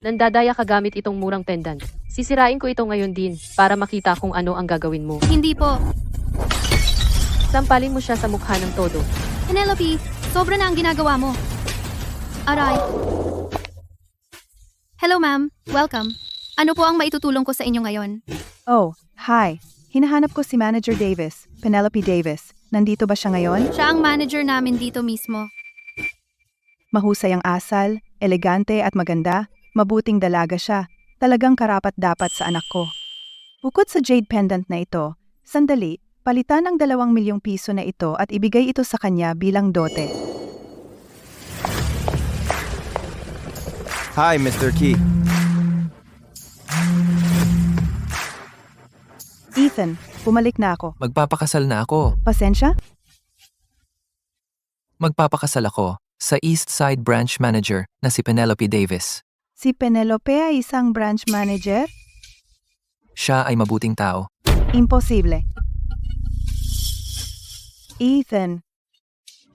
Nandadaya ka gamit itong murang pendant. Sisirain ko ito ngayon din para makita kung ano ang gagawin mo. Hindi po. Sampalin mo siya sa mukha ng todo. Penelope, sobra na ang ginagawa mo. Aray. Hello ma'am, welcome. Ano po ang maitutulong ko sa inyo ngayon? Oh, hi. Hinahanap ko si Manager Davis, Penelope Davis. Nandito ba siya ngayon? Siya ang manager namin dito mismo. Mahusay ang asal, elegante at maganda. Mabuting dalaga siya. Talagang karapat-dapat sa anak ko. Bukod sa jade pendant na ito, sandali, palitan ang 2 milyong piso na ito at ibigay ito sa kanya bilang dote. Hi, Mr. Key. Ethan, bumalik na ako. Magpapakasal na ako. Pasensya? Magpapakasal ako sa East Side Branch Manager na si Penelope Davis. Si Penelope ay isang branch manager? Siya ay mabuting tao. Imposible. Ethan,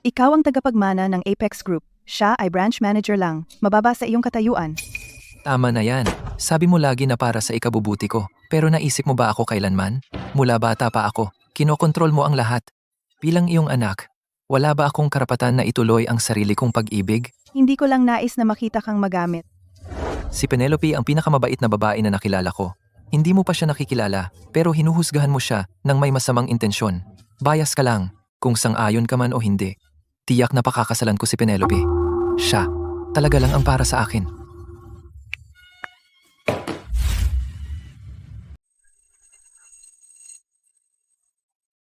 ikaw ang tagapagmana ng Apex Group. Siya ay branch manager lang. Mababa sa iyong katayuan. Tama na yan. Sabi mo lagi na para sa ikabubuti ko. Pero naisip mo ba ako kailanman? Mula bata pa ako, kinokontrol mo ang lahat. Bilang iyong anak, wala ba akong karapatan na ituloy ang sarili kong pag-ibig? Hindi ko lang nais na makita kang magamit. Si Penelope ang pinakamabait na babae na nakilala ko. Hindi mo pa siya nakikilala, pero hinuhusgahan mo siya ng may masamang intensyon. Bias ka lang, kung sang-ayon ka man o hindi. Tiyak na pakakasalan ko si Penelope. Siya, talaga lang ang para sa akin.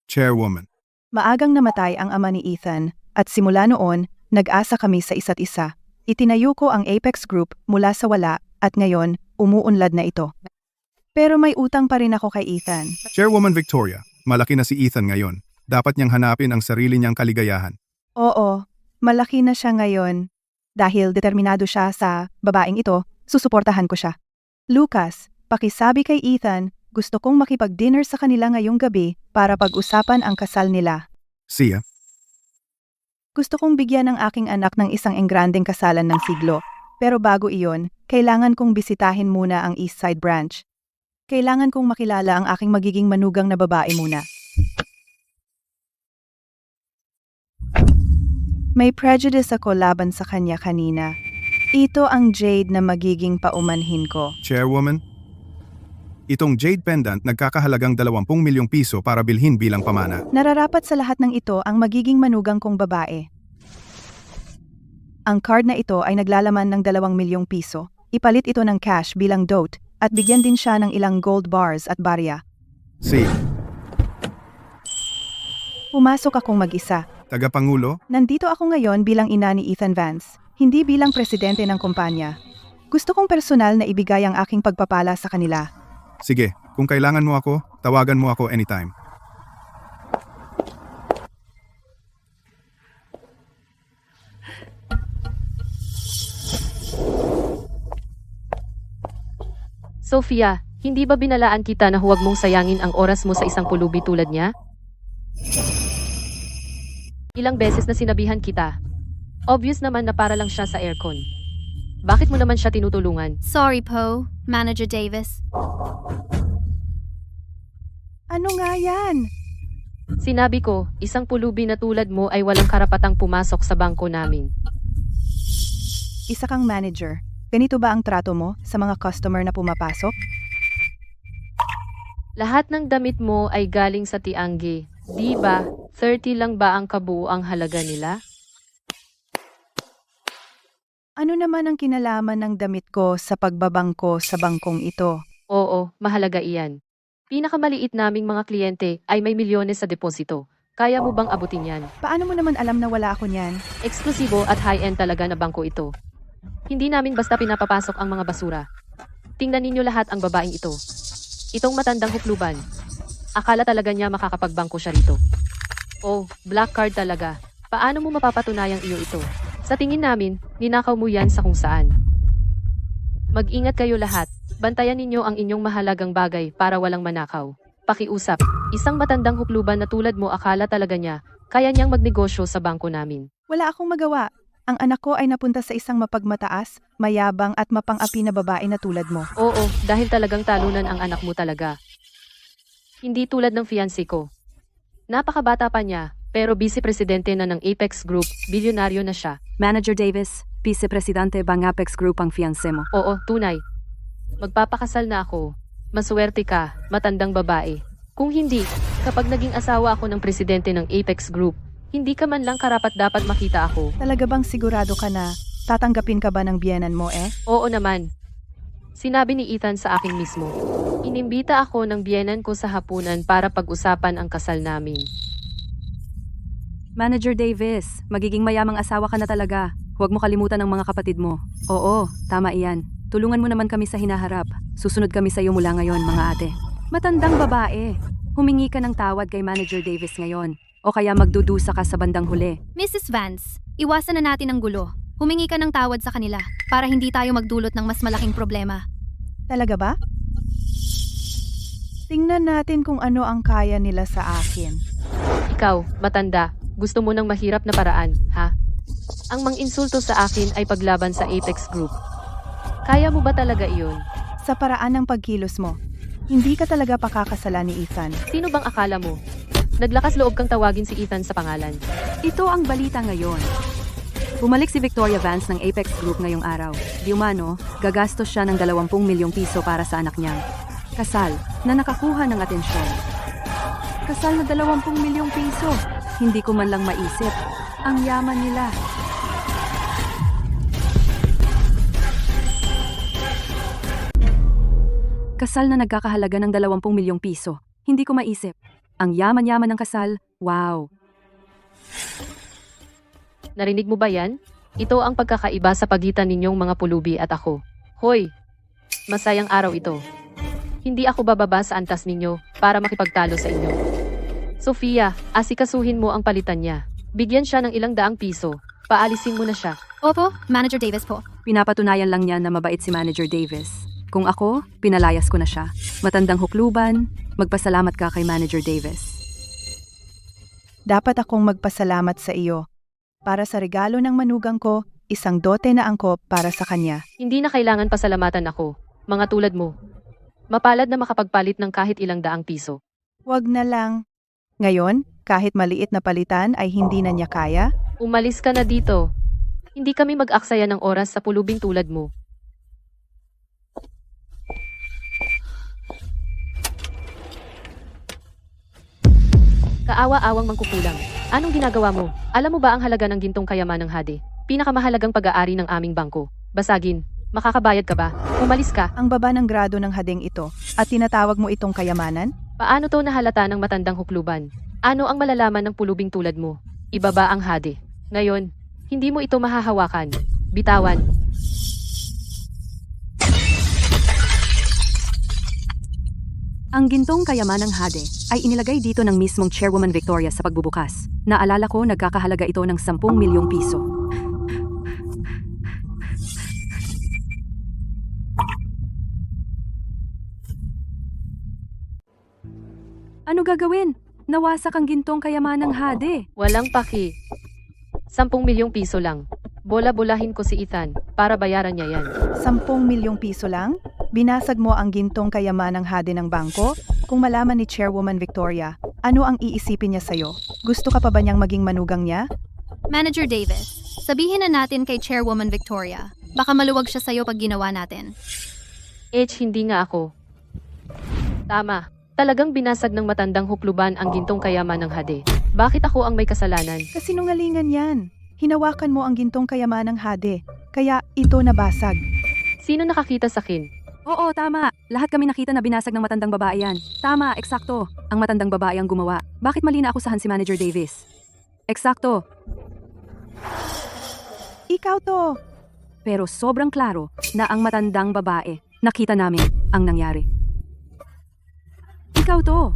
Chairwoman. Maagang namatay ang ama ni Ethan at simula noon, nag-asa kami sa isa't isa. Itinayo ko ang Apex Group mula sa wala at ngayon, umuunlad na ito. Pero may utang pa rin ako kay Ethan. Chairwoman Victoria, malaki na si Ethan ngayon. Dapat niyang hanapin ang sarili niyang kaligayahan. Oo, malaki na siya ngayon. Dahil determinado siya sa babaeng ito, susuportahan ko siya. Lucas, pakisabi kay Ethan, gusto kong makipag-dinner sa kanila ngayong gabi para pag-usapan ang kasal nila. Siya, Gusto kong bigyan ng aking anak ng isang engrandeng kasalan ng siglo. Pero bago iyon, kailangan kong bisitahin muna ang East Side Branch. Kailangan kong makilala ang aking magiging manugang na babae muna. May prejudice ako laban sa kanya kanina. Ito ang jade na magiging paumanhin ko. Chairwoman. Itong jade pendant nagkakahalagang 20 milyong piso para bilhin bilang pamana. Nararapat sa lahat ng ito ang magiging manugang kong babae. Ang card na ito ay naglalaman ng 2 milyong piso. Ipalit ito ng cash bilang dote at bigyan din siya ng ilang gold bars at barya. Si, Pumasok akong mag-isa. Tagapangulo, Nandito ako ngayon bilang ina ni Ethan Vance, hindi bilang presidente ng kumpanya. Gusto kong personal na ibigay ang aking pagpapala sa kanila. sige, kung kailangan mo ako, tawagan mo ako anytime. Sofia, hindi ba binalaan kita na huwag mong sayangin ang oras mo sa isang pulubi tulad niya? Ilang beses na sinabihan kita. Obvious naman na para lang siya sa aircon. Bakit mo naman siya tinutulungan? Sorry po, Manager Davis. Ano nga yan? Sinabi ko, isang pulubi na tulad mo ay walang karapatang pumasok sa bangko namin. Isa kang manager. Ganito ba ang trato mo sa mga customer na pumapasok? Lahat ng damit mo ay galing sa Tiangge. Di ba? 30 lang ba ang kabuuang halaga nila? Ano naman ang kinalaman ng damit ko sa pagbabangko sa bangkong ito? Oo, mahalaga iyan. Pinakamaliit naming mga kliyente ay may milyones sa deposito. Kaya mo bang abutin yan? Paano mo naman alam na wala ako niyan? Eksklusibo at high-end talaga na bangko ito. Hindi namin basta pinapapasok ang mga basura. Tingnan ninyo lahat ang babaeng ito. Itong matandang hukluban. Akala talaga niya makakapagbangko siya rito. Oh, black card talaga. Paano mo mapapatunayang iyo ito? Sa tingin namin, ninakaw mo yan sa kung saan. Mag-ingat kayo lahat. Bantayan ninyo ang inyong mahalagang bagay para walang manakaw. Pakiusap, isang matandang hukluban na tulad mo akala talaga niya, kaya niyang magnegosyo sa bangko namin. Wala akong magawa. ang anak ko ay napunta sa isang mapagmataas, mayabang at mapang-api na babae na tulad mo. Oo, dahil talagang talunan ang anak mo talaga. Hindi tulad ng fiancé ko. Napakabata pa niya, pero vice-presidente na ng Apex Group, bilyonaryo na siya. Manager Davis, Vice-Presidente bang Apex Group ang fiancé mo? Oo, tunay. Magpapakasal na ako. Maswerte ka, matandang babae. Kung hindi, kapag naging asawa ako ng presidente ng Apex Group, hindi ka man lang karapat-dapat makita ako. Talaga bang sigurado ka na tatanggapin ka ba ng biyenan mo Oo naman. Sinabi ni Ethan sa akin mismo. Inimbita ako ng biyenan ko sa hapunan para pag-usapan ang kasal namin. Manager Davis, magiging mayamang asawa ka na talaga. Huwag mo kalimutan ang mga kapatid mo. Oo, tama iyan. Tulungan mo naman kami sa hinaharap. Susunod kami sa iyo mula ngayon, mga ate. Matandang babae. Humingi ka ng tawad kay Manager Davis ngayon. O kaya magdudusa ka sa bandang huli. Mrs. Vance, iwasan na natin ang gulo. Humingi ka ng tawad sa kanila para hindi tayo magdulot ng mas malaking problema. Talaga ba? Tingnan natin kung ano ang kaya nila sa akin. Ikaw, matanda, gusto mo ng mahirap na paraan, ha? Ang mang-insulto sa akin ay paglaban sa Apex Group. Kaya mo ba talaga iyon? Sa paraan ng pagkilos mo, hindi ka talaga pakakasala ni Ethan. Sino bang akala mo? Naglakas loob kang tawagin si Ethan sa pangalan. Ito ang balita ngayon. Bumalik si Victoria Vance ng Apex Group ngayong araw. Di umano, gagastos siya ng 20 milyong piso para sa anak niyang kasal na nakakuha ng atensyon. Kasal na 20 milyong piso. Hindi ko man lang maisip. Ang yaman nila. Kasal na nagkakahalaga ng 20 milyong piso. Hindi ko maisip. Ang yaman-yaman ng kasal. Wow. Narinig mo ba yan? Ito ang pagkakaiba sa pagitan ninyong mga pulubi at ako. Hoy! Masayang araw ito. Hindi ako bababa sa antas ninyo para makipagtalo sa inyo. Sofia, asikasuhin mo ang palitan niya. Bigyan siya ng ilang daang piso. Paalisin mo na siya. Opo, Manager Davis po. Pinapatunayan lang niya na mabait si Manager Davis. Kung ako, pinalayas ko na siya. Matandang hukluban, magpasalamat ka kay Manager Davis. Dapat akong magpasalamat sa iyo. Para sa regalo ng manugang ko, isang dote na angkop para sa kanya. Hindi na kailangan pasalamatan ako. Mga tulad mo. Mapalad na makapagpalit ng kahit ilang daang piso. Wag na lang. Ngayon, kahit maliit na palitan ay hindi na niya kaya? Umalis ka na dito. Hindi kami mag-aksaya ng oras sa pulubing tulad mo. Kaawa-awang mangkukulam. Anong ginagawa mo? Alam mo ba ang halaga ng gintong kayamanang hade? Pinakamahalagang pag-aari ng aming bangko. Basagin. Makakabayad ka ba? Umalis ka. Ang baba ng grado ng hadeng ito at tinatawag mo itong kayamanan? Paano to nahalata ng matandang hukluban? Ano ang malalaman ng pulubing tulad mo? Ibaba ang hade. Ngayon, hindi mo ito mahahawakan. Bitawan. Ang gintong kayamanang hade ay inilagay dito ng mismong Chairwoman Victoria sa pagbubukas. Naalala ko nagkakahalaga ito ng 10 milyong piso. Ano gagawin? Nawasak ang gintong kayamanang hade. Walang paki. 10 milyong piso lang. Bola-bolahin ko si Ethan para bayaran niya yan. 10 milyong piso lang? Binasag mo ang gintong kayamanang hade ng bangko? Kung malaman ni Chairwoman Victoria, ano ang iisipin niya sa'yo? Gusto ka pa ba niyang maging manugang niya? Manager Davis, sabihin na natin kay Chairwoman Victoria. Baka maluwag siya sa'yo pag ginawa natin. Hindi nga ako. Tama. Talagang binasag ng matandang hukluban ang gintong kayaman ng hade. Bakit ako ang may kasalanan? Kasinungalingan yan. Hinawakan mo ang gintong kayamanang hade, kaya ito nabasag. Sino nakakita sa akin? Oo, tama. Lahat kami nakita na binasag ng matandang babae yan. Tama, eksakto. Ang matandang babae ang gumawa. Bakit mali na akusahan si Manager Davis? Eksakto. Ikaw to! Pero sobrang klaro na ang matandang babae, nakita namin ang nangyari. Ikaw to.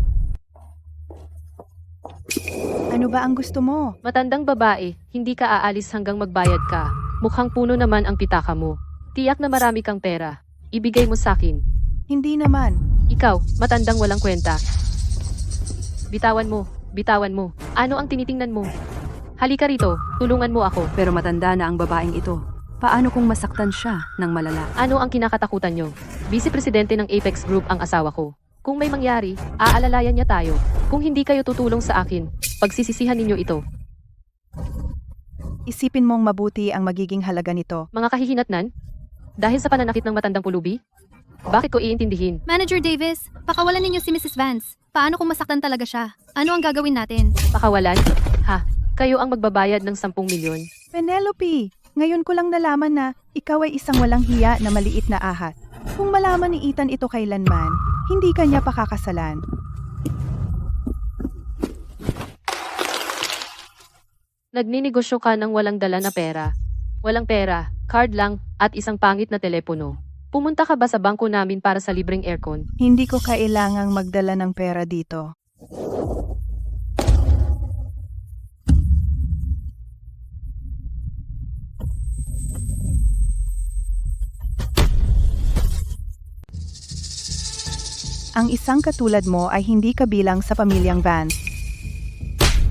Ano ba ang gusto mo? Matandang babae, hindi ka aalis hanggang magbayad ka. Mukhang puno naman ang pitaka mo. Tiyak na marami kang pera. Ibigay mo sa akin. Hindi naman. Ikaw, matandang walang kwenta. Bitawan mo. Bitawan mo. Ano ang tinitingnan mo? Halika rito, tulungan mo ako. Pero matanda na ang babaeng ito. Paano kung masaktan siya ng malala? Ano ang kinakatakutan nyo? Vice Presidente ng Apex Group ang asawa ko. Kung may mangyari, aalalayan niya tayo. Kung hindi kayo tutulong sa akin, pagsisisihan ninyo ito. Isipin mong mabuti ang magiging halaga nito. Mga kahihinatnan? Dahil sa pananakit ng matandang pulubi? Bakit ko iintindihin? Manager Davis, pakawalan ninyo si Mrs. Vance. Paano kung masaktan talaga siya? Ano ang gagawin natin? Pakawalan? Ha? Kayo ang magbabayad ng 10 milyon? Penelope, ngayon ko lang nalaman na ikaw ay isang walang hiya na maliit na ahas. Kung malaman ni Ethan ito kailanman, hindi kanya pakakasalan. Nagninegosyo ka ng walang dala na pera. Walang pera, card lang, at isang pangit na telepono. Pumunta ka ba sa bangko namin para sa libreng aircon? Hindi ko kailangang magdala ng pera dito. Ang isang katulad mo ay hindi kabilang sa pamilyang Vance.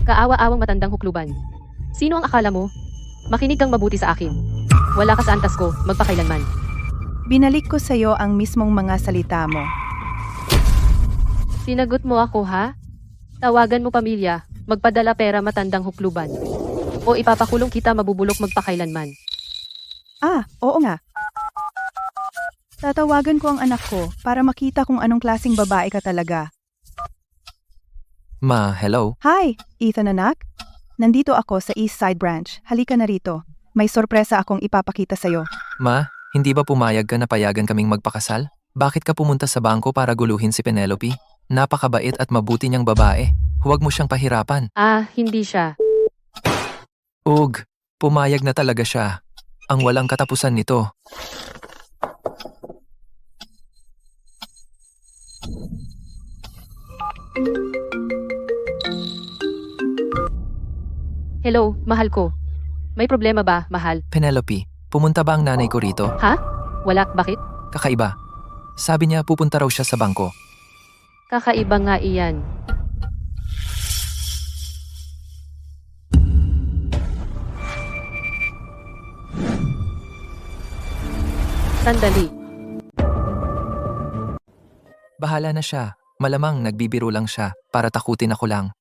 Kaawa-awang matandang hukluban. Sino ang akala mo? Makinig kang mabuti sa akin. Wala ka sa antas ko, magpakailanman. Binalik ko sa iyo ang mismong mga salita mo. Sinagot mo ako, ha? Tawagan mo pamilya, magpadala pera matandang hukluban. O ipapakulong kita mabubulok magpakailanman. Ah, oo nga. Tatawagan ko ang anak ko para makita kung anong klaseng babae ka talaga. Ma, hello? Hi, Ethan anak. Nandito ako sa East Side Branch. Halika na rito. May sorpresa akong ipapakita sa'yo. Ma, hindi ba pumayag ka na payagan kaming magpakasal? Bakit ka pumunta sa bangko para guluhin si Penelope? Napakabait at mabuti niyang babae. Huwag mo siyang pahirapan. Ah, hindi siya. Ug, pumayag na talaga siya. Ang walang katapusan nito. Hello, mahal ko. May problema ba, mahal? Penelope, pumunta ba ang nanay ko rito? Ha? Wala, bakit? Kakaiba. Sabi niya pupunta raw siya sa bangko. Kakaiba nga iyan. Sandali. Bahala na siya. Malamang nagbibiro lang siya para takutin ako lang.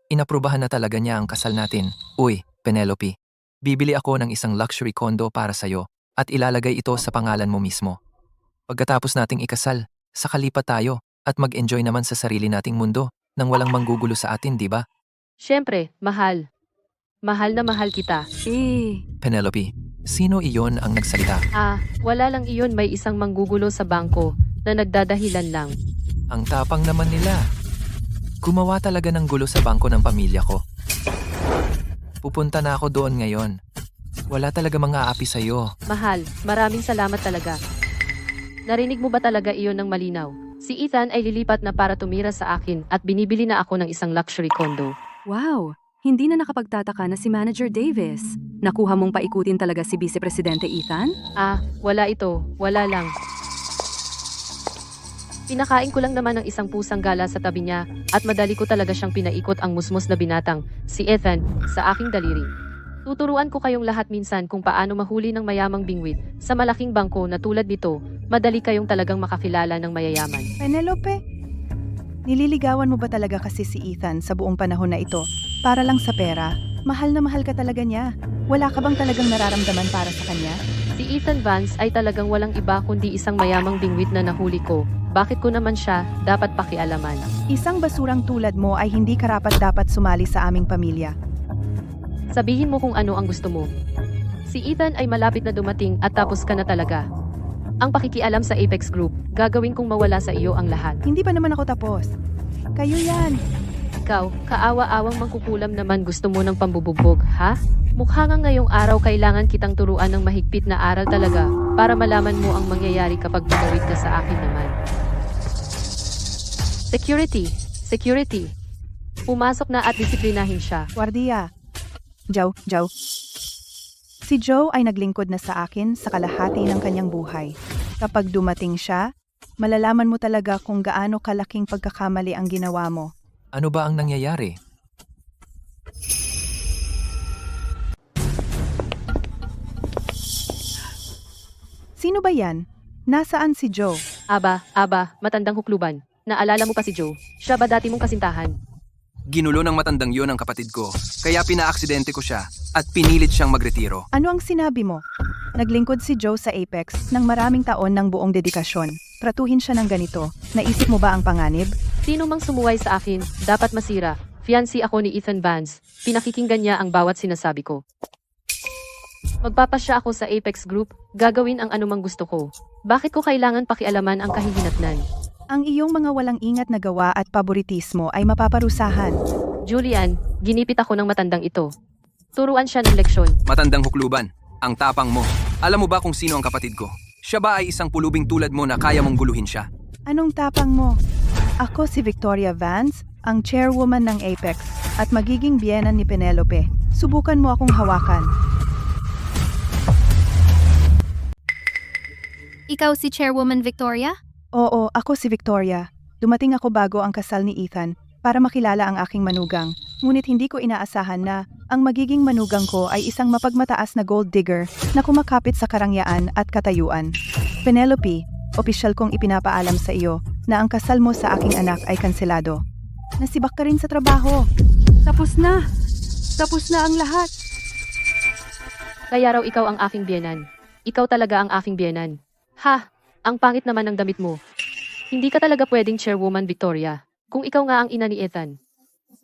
Inaprubahan na talaga niya ang kasal natin. Uy, Penelope. Bibili ako ng isang luxury condo para sa'yo at ilalagay ito sa pangalan mo mismo. Pagkatapos nating ikasal, sakalipat tayo at mag-enjoy naman sa sarili nating mundo nang walang manggugulo sa atin, di ba? Siyempre, mahal. Mahal na mahal kita. Penelope, sino iyon ang nagsalita? Ah, wala lang iyon, may isang manggugulo sa bangko na nagdadahilan lang. Ang tapang naman nila. Gumawa talaga ng gulo sa bangko ng pamilya ko. Pupunta na ako doon ngayon. Wala talaga mga aapi sa'yo. Mahal, maraming salamat talaga. Narinig mo ba talaga iyon ng malinaw? Si Ethan ay lilipat na para tumira sa akin at binibili na ako ng isang luxury condo. Wow! Hindi na nakapagtataka na si Manager Davis. Nakuha mong paikutin talaga si Vice Presidente Ethan? Ah, wala ito. Wala lang. Pinakain ko lang naman ng isang pusang gala sa tabi niya at madali ko talaga siyang pinaikot ang musmos na binatang, si Ethan, sa aking daliri. Tuturuan ko kayong lahat minsan kung paano mahuli ng mayamang bingwit sa malaking bangko na tulad nito, madali kayong talagang makakilala ng mayayaman. Penelope, nililigawan mo ba talaga kasi si Ethan sa buong panahon na ito? Para lang sa pera, mahal na mahal ka talaga niya. Wala ka bang talagang nararamdaman para sa kanya? Si Ethan Vance ay talagang walang iba kundi isang mayamang bingwit na nahuli ko. Bakit ko naman siya dapat pakialaman? Isang basurang tulad mo ay hindi karapat-dapat sumali sa aming pamilya. Sabihin mo kung ano ang gusto mo. Si Ethan ay malapit na dumating at tapos ka na talaga. Ang pakikialam sa Apex Group, gagawin kong mawala sa iyo ang lahat. Hindi pa naman ako tapos. Kayo yan. Ikaw, kaawa-awang mangkukulam naman gusto mo ng pambubugbog, ha? Mukha nga ngayong araw kailangan kitang turuan ng mahigpit na aral talaga para malaman mo ang mangyayari kapag bumawid ka sa akin naman. Security! Security! Pumasok na at disiplinahin siya. Guardia. Joe. Si Joe ay naglingkod na sa akin sa kalahati ng kanyang buhay. Kapag dumating siya, malalaman mo talaga kung gaano kalaking pagkakamali ang ginawa mo. Ano ba ang nangyayari? Sino ba yan? Nasaan si Joe? Aba, matandang hukluban. Naalala mo pa si Joe? Siya ba dati mong kasintahan? Ginulo ng matandang yon ang kapatid ko, kaya pinaaksidente ko siya at pinilit siyang magretiro. Ano ang sinabi mo? Naglingkod si Joe sa Apex ng maraming taon ng buong dedikasyon. Tratuhin siya ng ganito. Naisip mo ba ang panganib? Sino mang sumuway sa akin, dapat masira. Fiancé ako ni Ethan Vance. Pinakikinggan niya ang bawat sinasabi ko. Magpapasya ako sa Apex Group, gagawin ang anumang gusto ko. Bakit ko kailangan pakialaman ang kahihinatnan? Ang iyong mga walang ingat na gawa at paboritismo ay mapaparusahan. Julian, ginipit ako ng matandang ito. Turuan siya ng leksyon. Matandang hukluban, ang tapang mo. Alam mo ba kung sino ang kapatid ko? Siya ba ay isang pulubing tulad mo na kaya mong guluhin siya? Anong tapang mo? Ako si Victoria Vance, ang chairwoman ng Apex, at magiging biyenan ni Penelope. Subukan mo akong hawakan. Ikaw si Chairwoman Victoria? Oo, ako si Victoria. Dumating ako bago ang kasal ni Ethan para makilala ang aking manugang. Ngunit hindi ko inaasahan na ang magiging manugang ko ay isang mapagmataas na gold digger na kumakapit sa karangyaan at katayuan. Penelope, opisyal kong ipinapaalam sa iyo na ang kasal mo sa aking anak ay kanselado. Nasibak ka rin sa trabaho. Tapos na! Tapos na ang lahat! Kaya raw ikaw ang aking biyenan. Ikaw talaga ang aking biyenan. Ha! Ang pangit naman ng damit mo. Hindi ka talaga pwedeng chairwoman, Victoria. Kung ikaw nga ang ina ni Ethan.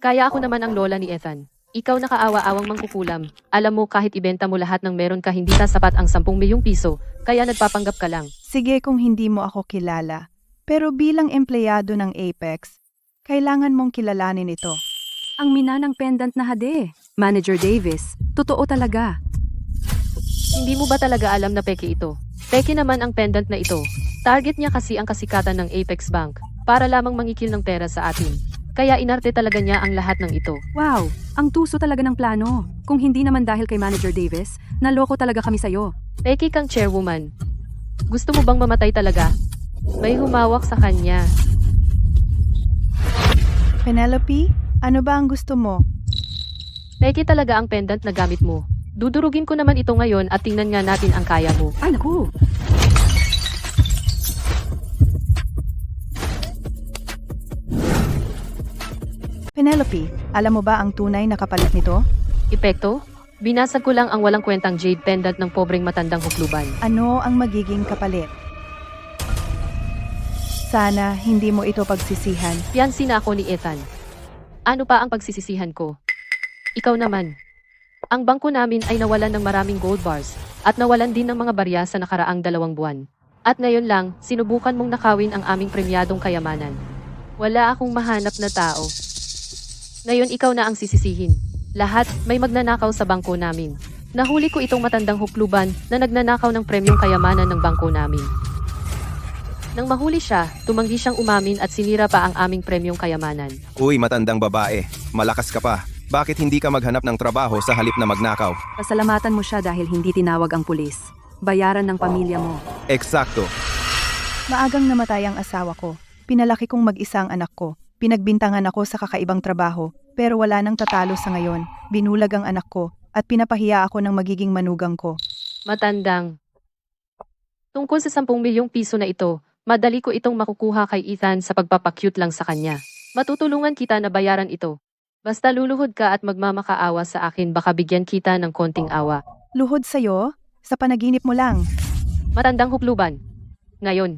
Kaya ako naman ang lola ni Ethan. Ikaw nakaawa-awang mangkukulam. Alam mo kahit ibenta mo lahat ng meron ka hindi sapat ang 10 milyong piso. Kaya nagpapanggap ka lang. Sige kung hindi mo ako kilala. Pero bilang empleyado ng Apex, kailangan mong kilalanin ito. Ang minanang pendant na hade. Manager Davis, totoo talaga. Hindi mo ba talaga alam na peke ito? Peke naman ang pendant na ito. Target niya kasi ang kasikatan ng Apex Bank para lamang mangikil ng pera sa atin. Kaya inarte talaga niya ang lahat ng ito. Wow, ang tuso talaga ng plano. Kung hindi naman dahil kay Manager Davis, naloko talaga kami sa'yo. Peke kang chairwoman. Gusto mo bang mamatay talaga? May humawak sa kanya. Penelope, ano ba ang gusto mo? Peke talaga ang pendant na gamit mo. Dudurugin ko naman ito ngayon at tingnan nga natin ang kaya mo. Ay naku! Penelope, alam mo ba ang tunay na kapalit nito? Epekto? Binasag ko lang ang walang kwentang jade pendant ng pobreng matandang hukluban. Ano ang magiging kapalit? Sana hindi mo ito pagsisihan. Fiancé na ako ni Ethan. Ano pa ang pagsisisihan ko? Ikaw naman. Ang bangko namin ay nawalan ng maraming gold bars at nawalan din ng mga barya sa nakaraang 2 buwan. At ngayon lang, sinubukan mong nakawin ang aming premyadong kayamanan. Wala akong mahanap na tao. Ngayon ikaw na ang sisisihin. Lahat may magnanakaw sa bangko namin. Nahuli ko itong matandang hukluban na nagnanakaw ng premyong kayamanan ng bangko namin. Nang mahuli siya, tumanggi siyang umamin at sinira pa ang aming premyong kayamanan. Uy, matandang babae. Malakas ka pa. Bakit hindi ka maghanap ng trabaho sa halip na magnakaw? Pasalamatan mo siya dahil hindi tinawag ang pulis. Bayaran ng pamilya mo. Eksakto. Maagang namatay ang asawa ko. Pinalaki kong mag-isa ang anak ko. Pinagbintangan ako sa kakaibang trabaho, pero wala nang tatalo sa ngayon. Binulag ang anak ko, at pinapahiya ako ng magiging manugang ko. Matandang. Tungkol sa 10 milyong piso na ito, madali ko itong makukuha kay Ethan sa pagpapakyut lang sa kanya. Matutulungan kita na bayaran ito. Basta luluhod ka at magmamakaawa sa akin baka bigyan kita ng konting awa. Luhod sa'yo? Sa panaginip mo lang. Matandang hukluban. Ngayon.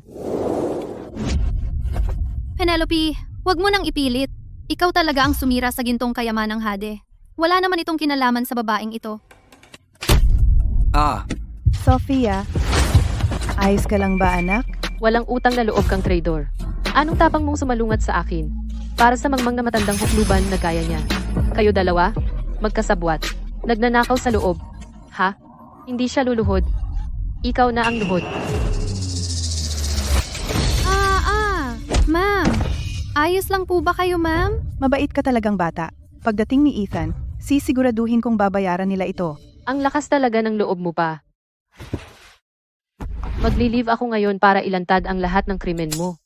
Penelope, wag mo nang ipilit. Ikaw talaga ang sumira sa gintong kayamanang hade. Wala naman itong kinalaman sa babaeng ito. Sophia, ayos ka lang ba anak? Walang utang na loob kang traidor. Anong tapang mong sumalungat sa akin? Para sa mangmang na matandang hukluban na gaya niya. Kayo dalawa? Magkasabwat. Nagnanakaw sa loob. Ha? Hindi siya luluhod. Ikaw na ang luhod. Ma'am. Ayos lang po ba kayo, ma'am? Mabait ka talagang bata. Pagdating ni Ethan, sisiguraduhin kong babayaran nila ito. Ang lakas talaga ng loob mo pa. Magli-leave ako ngayon para ilantad ang lahat ng krimen mo.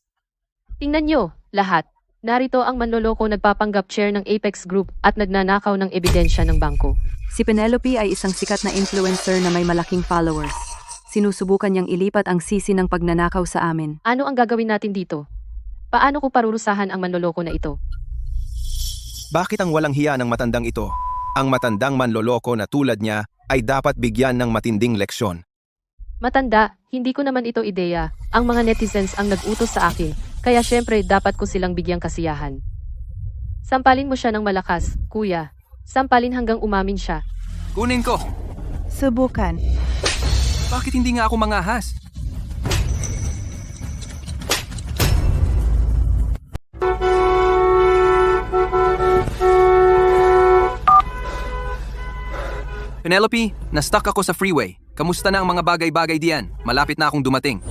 Tingnan nyo, lahat. Narito ang manloloko nagpapanggap chair ng Apex Group at nagnanakaw ng ebidensya ng bangko. Si Penelope ay isang sikat na influencer na may malaking followers. Sinusubukan niyang ilipat ang sisi ng pagnanakaw sa amin. Ano ang gagawin natin dito? Paano ko parurusahan ang manloloko na ito? Bakit ang walang hiya ng matandang ito? Ang matandang manloloko na tulad niya ay dapat bigyan ng matinding leksyon. Matanda, hindi ko naman ito ideya. Ang mga netizens ang nag-utos sa akin, kaya syempre dapat ko silang bigyang kasiyahan. Sampalin mo siya ng malakas, kuya. Sampalin hanggang umamin siya. Kunin ko! Subukan. Bakit hindi nga ako mangahas? Penelope, na-stuck ako sa freeway. Kamusta na ang mga bagay-bagay diyan? Malapit na akong dumating.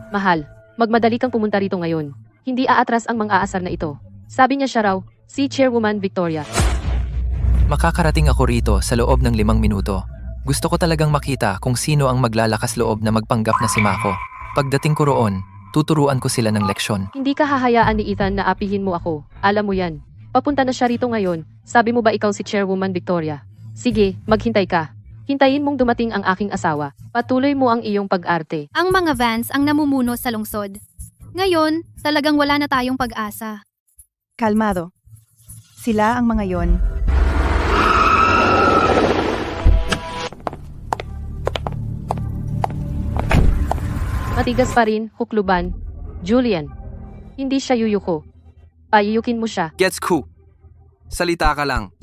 Mahal, magmadali kang pumunta rito ngayon. Hindi aatras ang mga aasar na ito. Sabi niya siya raw, si Chairwoman Victoria. Makakarating ako rito sa loob ng 5 minuto. Gusto ko talagang makita kung sino ang maglalakas loob na magpanggap na si Mako. Pagdating ko roon, tuturuan ko sila ng leksyon. Hindi ka hahayaan ni Ethan na apihin mo ako. Alam mo yan. Papunta na siya rito ngayon. Sabi mo ba ikaw si Chairwoman Victoria? Sige, maghintay ka. Hintayin mong dumating ang aking asawa. Patuloy mo ang iyong pag-arte. Ang mga Vance ang namumuno sa lungsod. Ngayon, talagang wala na tayong pag-asa. Kalmado. Sila ang mga yon. Matigas pa rin, hukluban. Julian. Hindi siya yuyuko. Payuyukin mo siya. Gets ko. Salita ka lang.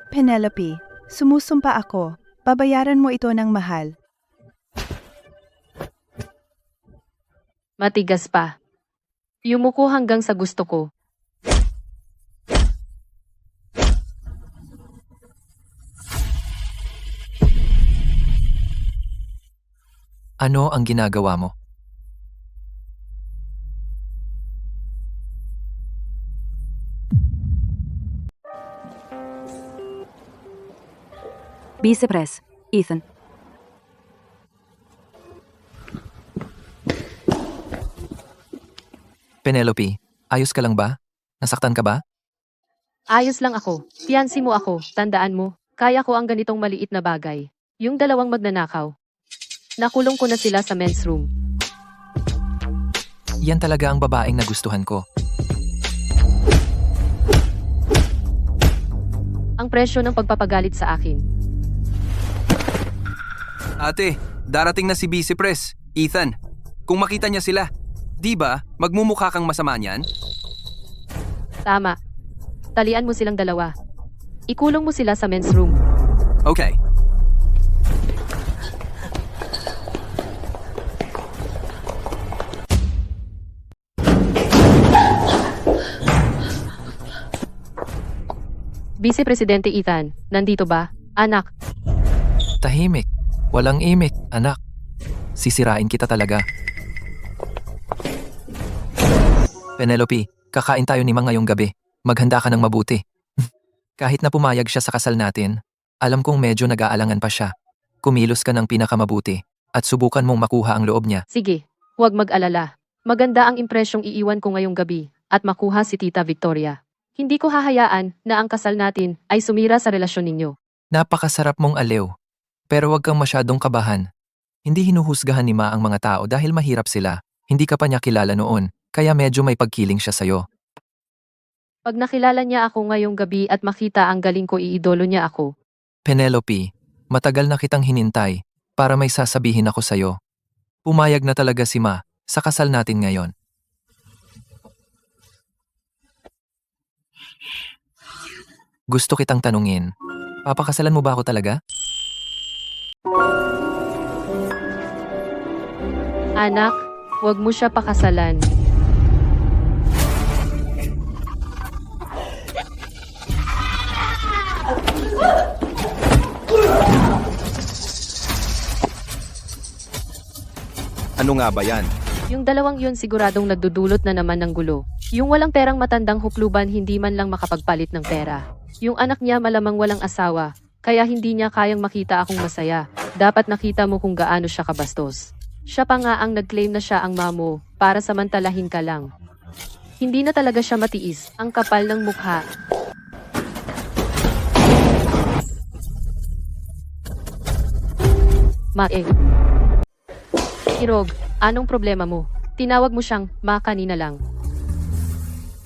Penelope, sumusumpa ako. Babayaran mo ito ng mahal. Matigas pa. Yumuko hanggang sa gusto ko. Ano ang ginagawa mo? Vice Pres, Ethan. Penelope, ayos ka lang ba? Nasaktan ka ba? Ayos lang ako. Fiancé mo ako. Tandaan mo, kaya ko ang ganitong maliit na bagay. Yung dalawang magnanakaw. Nakulong ko na sila sa men's room. Yan talaga ang babaeng nagustuhan ko. Ang presyo ng pagpapagalit sa akin. Ate, darating na si Vice Pres, Ethan. Kung makita niya sila, di ba magmumukha kang masama niyan? Tama. Talian mo silang dalawa. Ikulong mo sila sa men's room. Okay. Vice Presidente Ethan, nandito ba? Anak, Tahimik. Walang imik, anak. Sisirain kita talaga. Penelope, kakain tayo ni Mang ngayong gabi. Maghanda ka ng mabuti. Kahit na pumayag siya sa kasal natin, alam kong medyo nag-aalangan pa siya. Kumilos ka ng pinakamabuti at subukan mong makuha ang loob niya. sige, huwag mag-alala. Maganda ang impresyong iiwan ko ngayong gabi at makuha si Tita Victoria. Hindi ko hahayaan na ang kasal natin ay sumira sa relasyon ninyo. Napakasarap mong aliw. Pero huwag kang masyadong kabahan. Hindi hinuhusgahan ni Ma ang mga tao dahil mahirap sila. Hindi ka pa niya kilala noon, kaya medyo may pagkiling siya sa'yo. Pag nakilala niya ako ngayong gabi at makita ang galing ko, iidolo niya ako. Penelope, matagal na kitang hinintay para may sasabihin ako sa'yo. Pumayag na talaga si Ma sa kasal natin ngayon. Gusto kitang tanungin, papakasalan mo ba ako talaga? Anak, huwag mo siya pakasalan. Ano nga ba yan? Yung dalawang yun siguradong nagdudulot na naman ng gulo. Yung walang perang matandang hukluban hindi man lang makapagpalit ng pera. Yung anak niya malamang walang asawa, kaya hindi niya kayang makita akong masaya. Dapat nakita mo kung gaano siya kabastos. Siya pa nga ang nag-claim na siya ang mamo, para samantalahin ka lang. Hindi na talaga siya matiis, ang kapal ng mukha. Mae. Irog, anong problema mo? Tinawag mo siyang Ma kanina lang.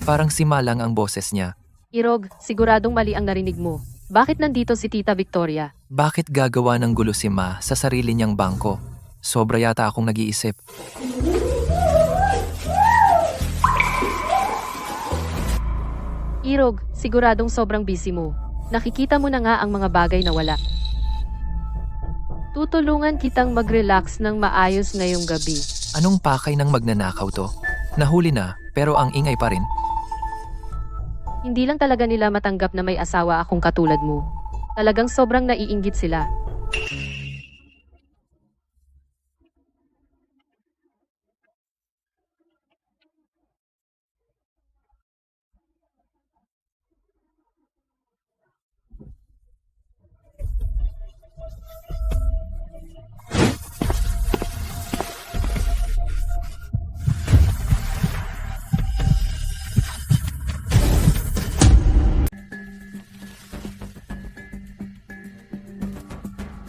Parang si Ma lang ang boses niya. Irog, siguradong mali ang narinig mo. Bakit nandito si Tita Victoria? Bakit gagawa ng gulo si Ma sa sarili niyang bangko? Sobra yata akong nag-iisip. Irog, siguradong sobrang busy mo. Nakikita mo na nga ang mga bagay na wala. Tutulungan kitang mag-relax ng maayos ngayong gabi. Anong pakay ng magnanakaw to? Nahuli na, pero ang ingay pa rin. Hindi lang talaga nila matanggap na may asawa akong katulad mo. Talagang sobrang naiinggit sila.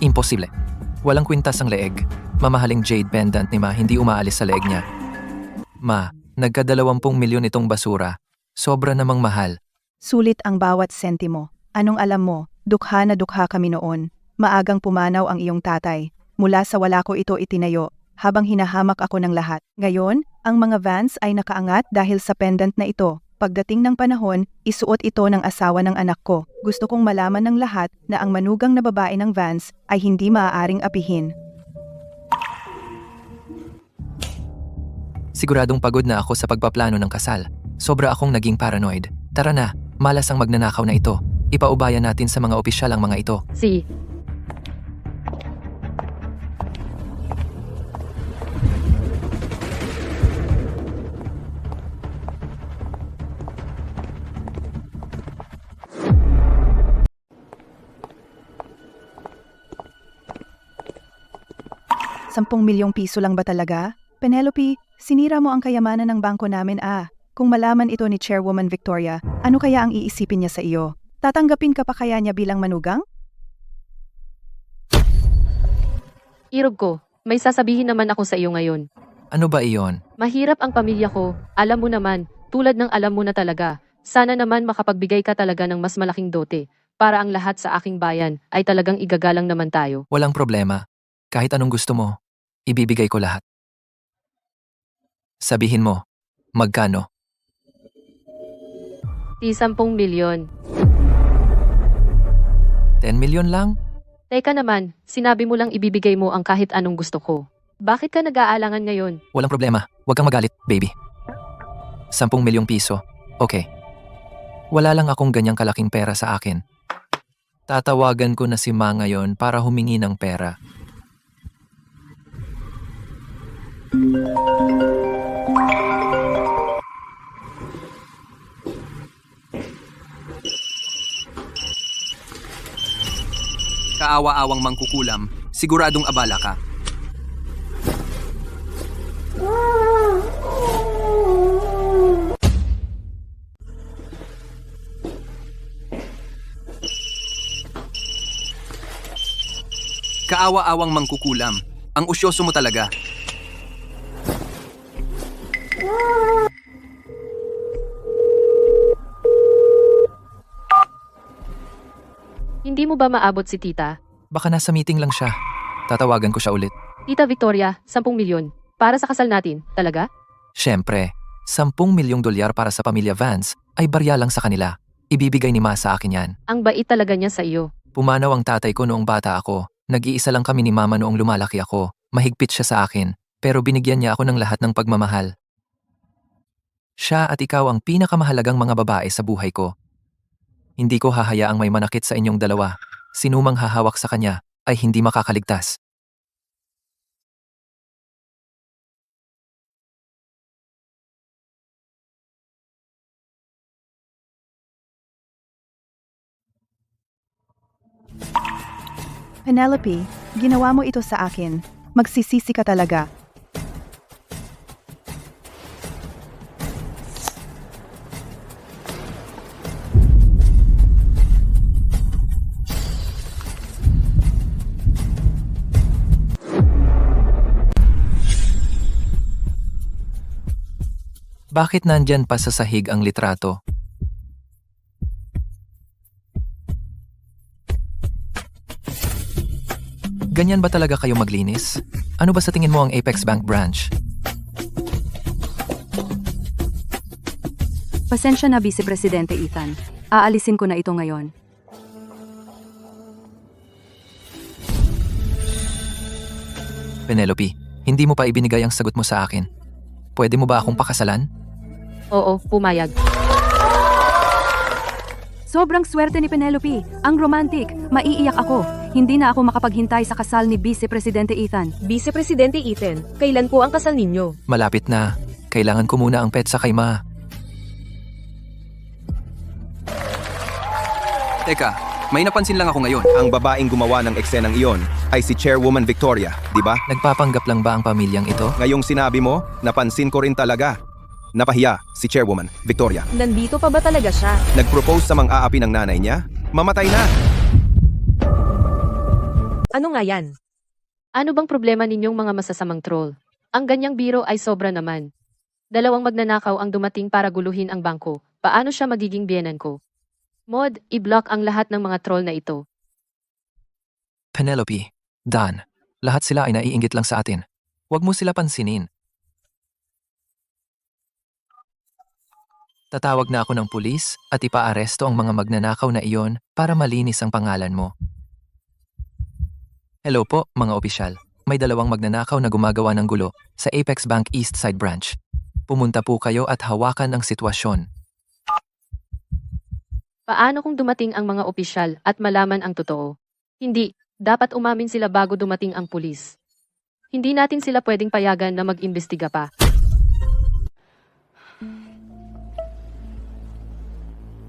Imposible. Walang kwintas ang leeg. Mamahaling jade pendant ni Ma hindi umaalis sa leeg niya. Ma, nagka-20 milyon itong basura. Sobra namang mahal. Sulit ang bawat sentimo. Anong alam mo, dukha na dukha kami noon. Maagang pumanaw ang iyong tatay. Mula sa wala ko ito itinayo, habang hinahamak ako ng lahat. Ngayon, ang mga Vans ay nakaangat dahil sa pendant na ito. Pagdating ng panahon, isuot ito ng asawa ng anak ko. Gusto kong malaman ng lahat na ang manugang na babae ng Vans ay hindi maaaring apihin. Siguradong pagod na ako sa pagpaplano ng kasal. Sobra akong naging paranoid. Tara na, malas ang magnanakaw na ito. Ipaubaya natin sa mga opisyal ang mga ito. Si ₱10 lang ba talaga? Penelope, sinira mo ang kayamanan ng bangko namin Kung malaman ito ni Chairwoman Victoria, ano kaya ang iisipin niya sa iyo? Tatanggapin ka pa kaya niya bilang manugang? Irog ko, may sasabihin naman ako sa iyo ngayon. Ano ba iyon? Mahirap ang pamilya ko, alam mo naman, tulad ng alam mo na talaga. Sana naman makapagbigay ka talaga ng mas malaking dote, para ang lahat sa aking bayan ay talagang igagalang naman tayo. Walang problema. Kahit anong gusto mo, ibibigay ko lahat. Sabihin mo, magkano? 10 milyon. 10 milyon lang? Teka naman, sinabi mo lang ibibigay mo ang kahit anong gusto ko. Bakit ka nag-aalangan ngayon? Walang problema. Huwag kang magalit, baby. 10 milyong piso. Okay. Wala lang akong ganyang kalaking pera sa akin. Tatawagan ko na si Ma ngayon para humingi ng pera. Kaawa-awang mangkukulam, siguradong abala ka. Kaawa-awang mangkukulam, ang usyoso mo talaga. Hindi mo ba maabot si tita? Baka nasa meeting lang siya. Tatawagan ko siya ulit. Tita Victoria, 10 milyon. Para sa kasal natin, talaga? Siyempre, 10 milyong dolyar para sa pamilya Vance ay barya lang sa kanila. Ibibigay ni Ma sa akin yan. Ang bait talaga niya sa iyo. Pumanaw ang tatay ko noong bata ako. Nag-iisa lang kami ni Mama noong lumalaki ako. Mahigpit siya sa akin, pero binigyan niya ako ng lahat ng pagmamahal. Siya at ikaw ang pinakamahalagang mga babae sa buhay ko. Hindi ko hahayaang may manakit sa inyong dalawa. Sinumang hahawak sa kanya ay hindi makakaligtas. Penelope, ginawa mo ito sa akin. Magsisisi ka talaga. Bakit nandyan pa sa sahig ang litrato? Ganyan ba talaga kayo maglinis? Ano ba sa tingin mo ang Apex Bank branch? Pasensya na, Vice Presidente Ethan. Aalisin ko na ito ngayon. Penelope, hindi mo pa ibinigay ang sagot mo sa akin. Pwede mo ba akong pakasalan? Oo, pumayag. Sobrang swerte ni Penelope. Ang romantic. Maiiyak ako. Hindi na ako makapaghintay sa kasal ni Vice Presidente Ethan. Vice Presidente Ethan, kailan po ang kasal ninyo? Malapit na. Kailangan ko muna ang petsa kay Ma. Teka, may napansin lang ako ngayon. Ang babaeng gumawa ng eksenang iyon ay si Chairwoman Victoria, di ba? Nagpapanggap lang ba ang pamilyang ito? Ngayong sinabi mo, napansin ko rin talaga. Napahiya si Chairwoman Victoria. Nandito pa ba talaga siya? Nag-propose sa mang-aapi ng nanay niya? Mamatay na! Ano nga yan? Ano bang problema ninyong mga masasamang troll? Ang ganyang biro ay sobra naman. 2 magnanakaw ang dumating para guluhin ang bangko. Paano siya magiging biyenan ko? Mod, i-block ang lahat ng mga troll na ito. Penelope, Dan, lahat sila ay naiinggit lang sa atin. Huwag mo sila pansinin. Tatawag na ako ng pulis at ipaaresto ang mga magnanakaw na iyon para malinis ang pangalan mo. Hello po, mga opisyal. May 2 magnanakaw na gumagawa ng gulo sa Apex Bank East Side Branch. Pumunta po kayo at hawakan ang sitwasyon. Paano kung dumating ang mga opisyal at malaman ang totoo? Hindi, dapat umamin sila bago dumating ang pulis. Hindi natin sila pwedeng payagan na mag-imbestiga pa.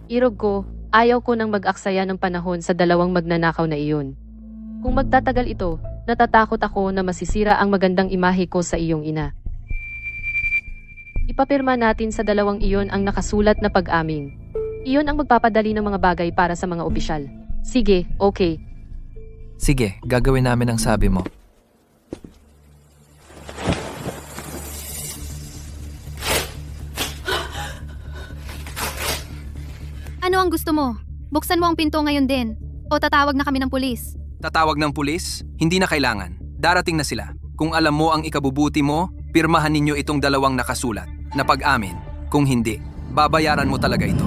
Irog ko, ayaw ko nang mag-aksaya ng panahon sa 2 magnanakaw na iyon. Kung magtatagal ito, natatakot ako na masisira ang magandang imahe ko sa iyong ina. Ipapirma natin sa 2 iyon ang nakasulat na pag-amin. Iyon ang magpapadali ng mga bagay para sa mga opisyal. Sige, okay. Sige, gagawin namin ang sabi mo. Ano ang gusto mo? Buksan mo ang pinto ngayon din. O tatawag na kami ng pulis. Tatawag ng pulis? Hindi na kailangan. Darating na sila. Kung alam mo ang ikabubuti mo, pirmahan ninyo itong 2 nakasulat na pag-amin. Kung hindi, babayaran mo talaga ito.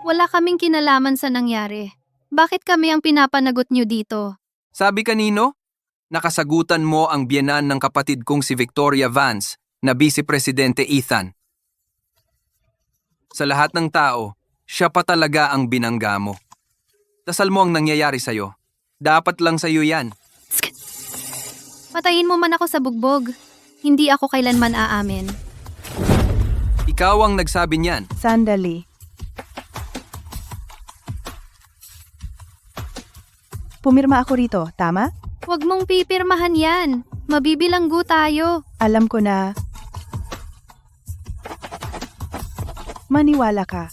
Wala kaming kinalaman sa nangyari. Bakit kami ang pinapanagot niyo dito? Sabi kanino? Nakasagutan mo ang biyenan ng kapatid kong si Victoria Vance na Vice Presidente Ethan. Sa lahat ng tao, siya pa talaga ang binangga mo. Dasal mo ang nangyayari sa'yo. Dapat lang sa'yo yan. Patayin mo man ako sa bugbog. Hindi ako kailanman aamin. Ikaw ang nagsabi niyan. Sandali. Pumirma ako rito, tama? Huwag mong pipirmahan yan. Mabibilanggo tayo. Alam ko na. Maniwala ka.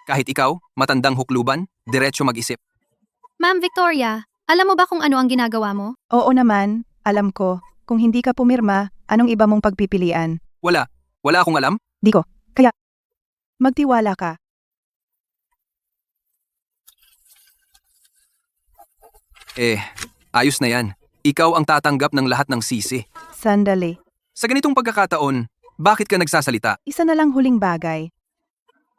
Kahit ikaw, matandang hukluban, diretso mag-isip. Ma'am Victoria, alam mo ba kung ano ang ginagawa mo? Oo naman, alam ko. Kung hindi ka pumirma, anong iba mong pagpipilian? Wala. Wala akong alam. Di ko. Kaya, magtiwala ka. Ayos na yan. Ikaw ang tatanggap ng lahat ng sisi. Sandali. Sa ganitong pagkakataon, bakit ka nagsasalita? Isa na lang huling bagay.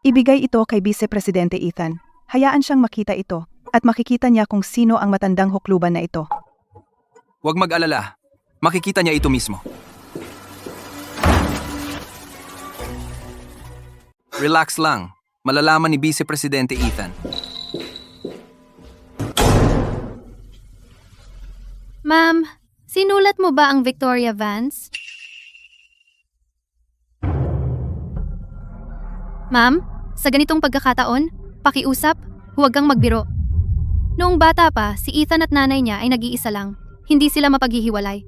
Ibigay ito kay Vice Presidente Ethan. Hayaan siyang makita ito at makikita niya kung sino ang matandang hukluban na ito. Huwag mag-alala. Makikita niya ito mismo. Relax lang. Malalaman ni Vice Presidente Ethan. Ma'am, sinulat mo ba ang Victoria Vance? Ma'am, sa ganitong pagkakataon, pakiusap, huwag kang magbiro. Noong bata pa, si Ethan at nanay niya ay nag-iisa lang. Hindi sila mapaghihiwalay.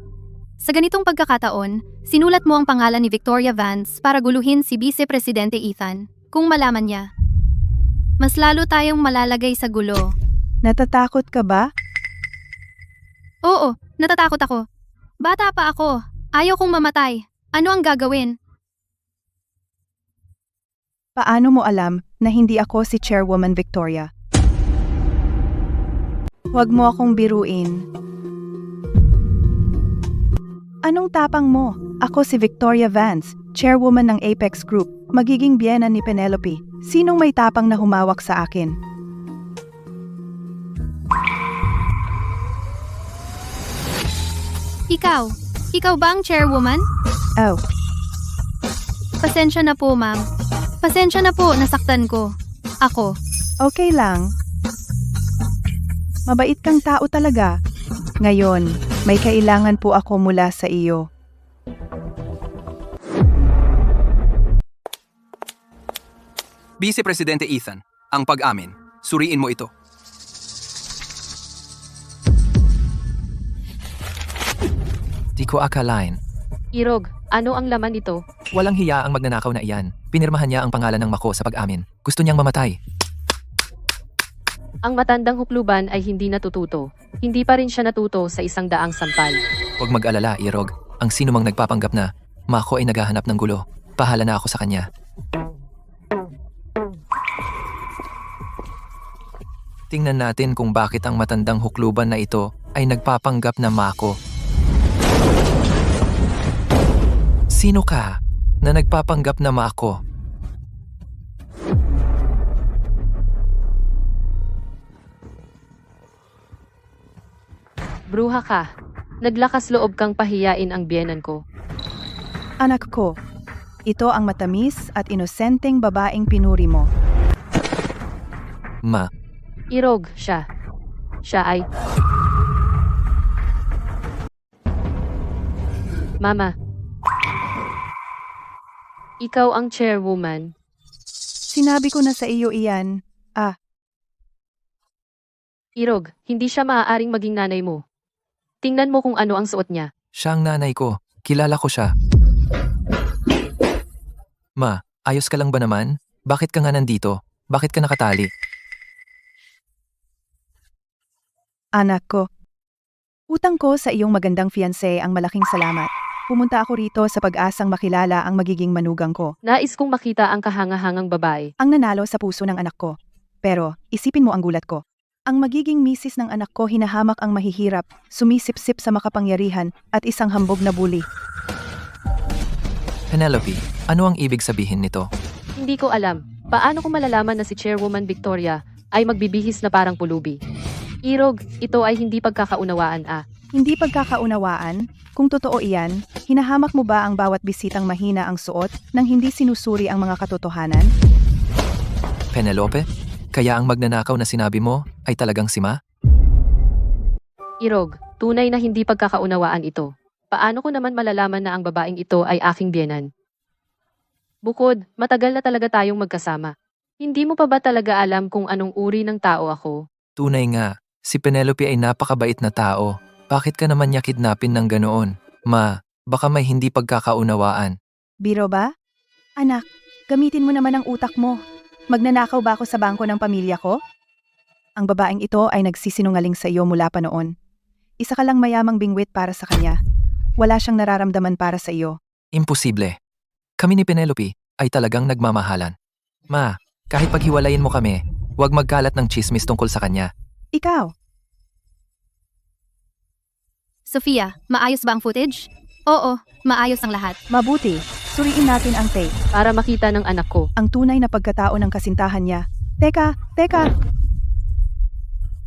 Sa ganitong pagkakataon, sinulat mo ang pangalan ni Victoria Vance para guluhin si Vice Presidente Ethan kung malaman niya. mas lalo tayong malalagay sa gulo. Natatakot ka ba? Oo, natatakot ako. Bata pa ako. Ayaw kong mamatay. Ano ang gagawin? Paano mo alam na hindi ako si Chairwoman Victoria? Huwag mo akong biruin. Anong tapang mo? Ako si Victoria Vance, Chairwoman ng Apex Group, magiging biyena ni Penelope. Sinong may tapang na humawak sa akin? Ikaw. Ikaw ba ang chairwoman? Oh, Pasensya na po, ma'am. Pasensya na po, nasaktan ko. Ako. okay lang. Mabait kang tao talaga. Ngayon, may kailangan po ako mula sa iyo. Vice Presidente Ethan, ang pag-amin. Suriin mo ito. Di ko akalain. Irog, ano ang laman nito? Walang hiya ang magnanakaw na iyan. Pinirmahan niya ang pangalan ng Mako sa pag-amin. Gusto niyang mamatay. Ang matandang hukluban ay hindi natututo. Hindi pa rin siya natuto sa 100 sampal. Huwag mag-alala, Irog. Ang sino mang nagpapanggap na Mako ay naghahanap ng gulo. Pahala na ako sa kanya. Tingnan natin kung bakit ang matandang hukluban na ito ay nagpapanggap na Mako. Sino ka na nagpapanggap na Mako? Bruha ka. Naglakas loob kang pahiyain ang biyenan ko. Anak ko, ito ang matamis at inosenteng babaeng pinuri mo. Ma, Irog, siya. Siya ay... Mama. Ikaw ang chairwoman. Sinabi ko na sa iyo iyan. Irog, hindi siya maaaring maging nanay mo. Tingnan mo kung ano ang suot niya. siya ang nanay ko. Kilala ko siya. Ma, ayos ka lang ba naman? Bakit ka nga nandito? Bakit ka nakatali? Anak ko, utang ko sa iyong magandang fiancé ang malaking salamat. Pumunta ako rito sa pag-asang makilala ang magiging manugang ko, Nais kong makita ang kahangahangang babae. ang nanalo sa puso ng anak ko. Pero, isipin mo ang gulat ko. Ang magiging misis ng anak ko hinahamak ang mahihirap, sumisip-sip sa makapangyarihan, at isang hambog na bully. Penelope, ano ang ibig sabihin nito? Hindi ko alam. Paano ko malalaman na si Chairwoman Victoria ay magbibihis na parang pulubi? Irog, ito ay hindi pagkakaunawaan Hindi pagkakaunawaan? Kung totoo iyan, hinahamak mo ba ang bawat bisitang mahina ang suot nang hindi sinusuri ang mga katotohanan? Penelope? Kaya ang magnanakaw na sinabi mo ay talagang si Ma? Irog, tunay na hindi pagkakaunawaan ito. Paano ko naman malalaman na ang babaeng ito ay aking biyenan? Bukod, matagal na talaga tayong magkasama. Hindi mo pa ba talaga alam kung anong uri ng tao ako? Tunay nga, si Penelope ay napakabait na tao. Bakit ka naman niya kidnapin ng ganoon? Ma, baka may hindi pagkakaunawaan. Biro ba? Anak, gamitin mo naman ang utak mo. Magnanakaw ba ako sa bangko ng pamilya ko? Ang babaeng ito ay nagsisinungaling sa iyo mula pa noon. Isa ka lang mayamang bingwit para sa kanya. Wala siyang nararamdaman para sa iyo. Imposible. Kami ni Penelope ay talagang nagmamahalan. Ma, kahit paghiwalayin mo kami, huwag magkalat ng chismis tungkol sa kanya. Ikaw, Sofia, maayos ba ang footage? Oo, maayos ang lahat. mabuti. Suriin natin ang tape. Para makita ng anak ko. Ang tunay na pagkatao ng kasintahan niya. Teka!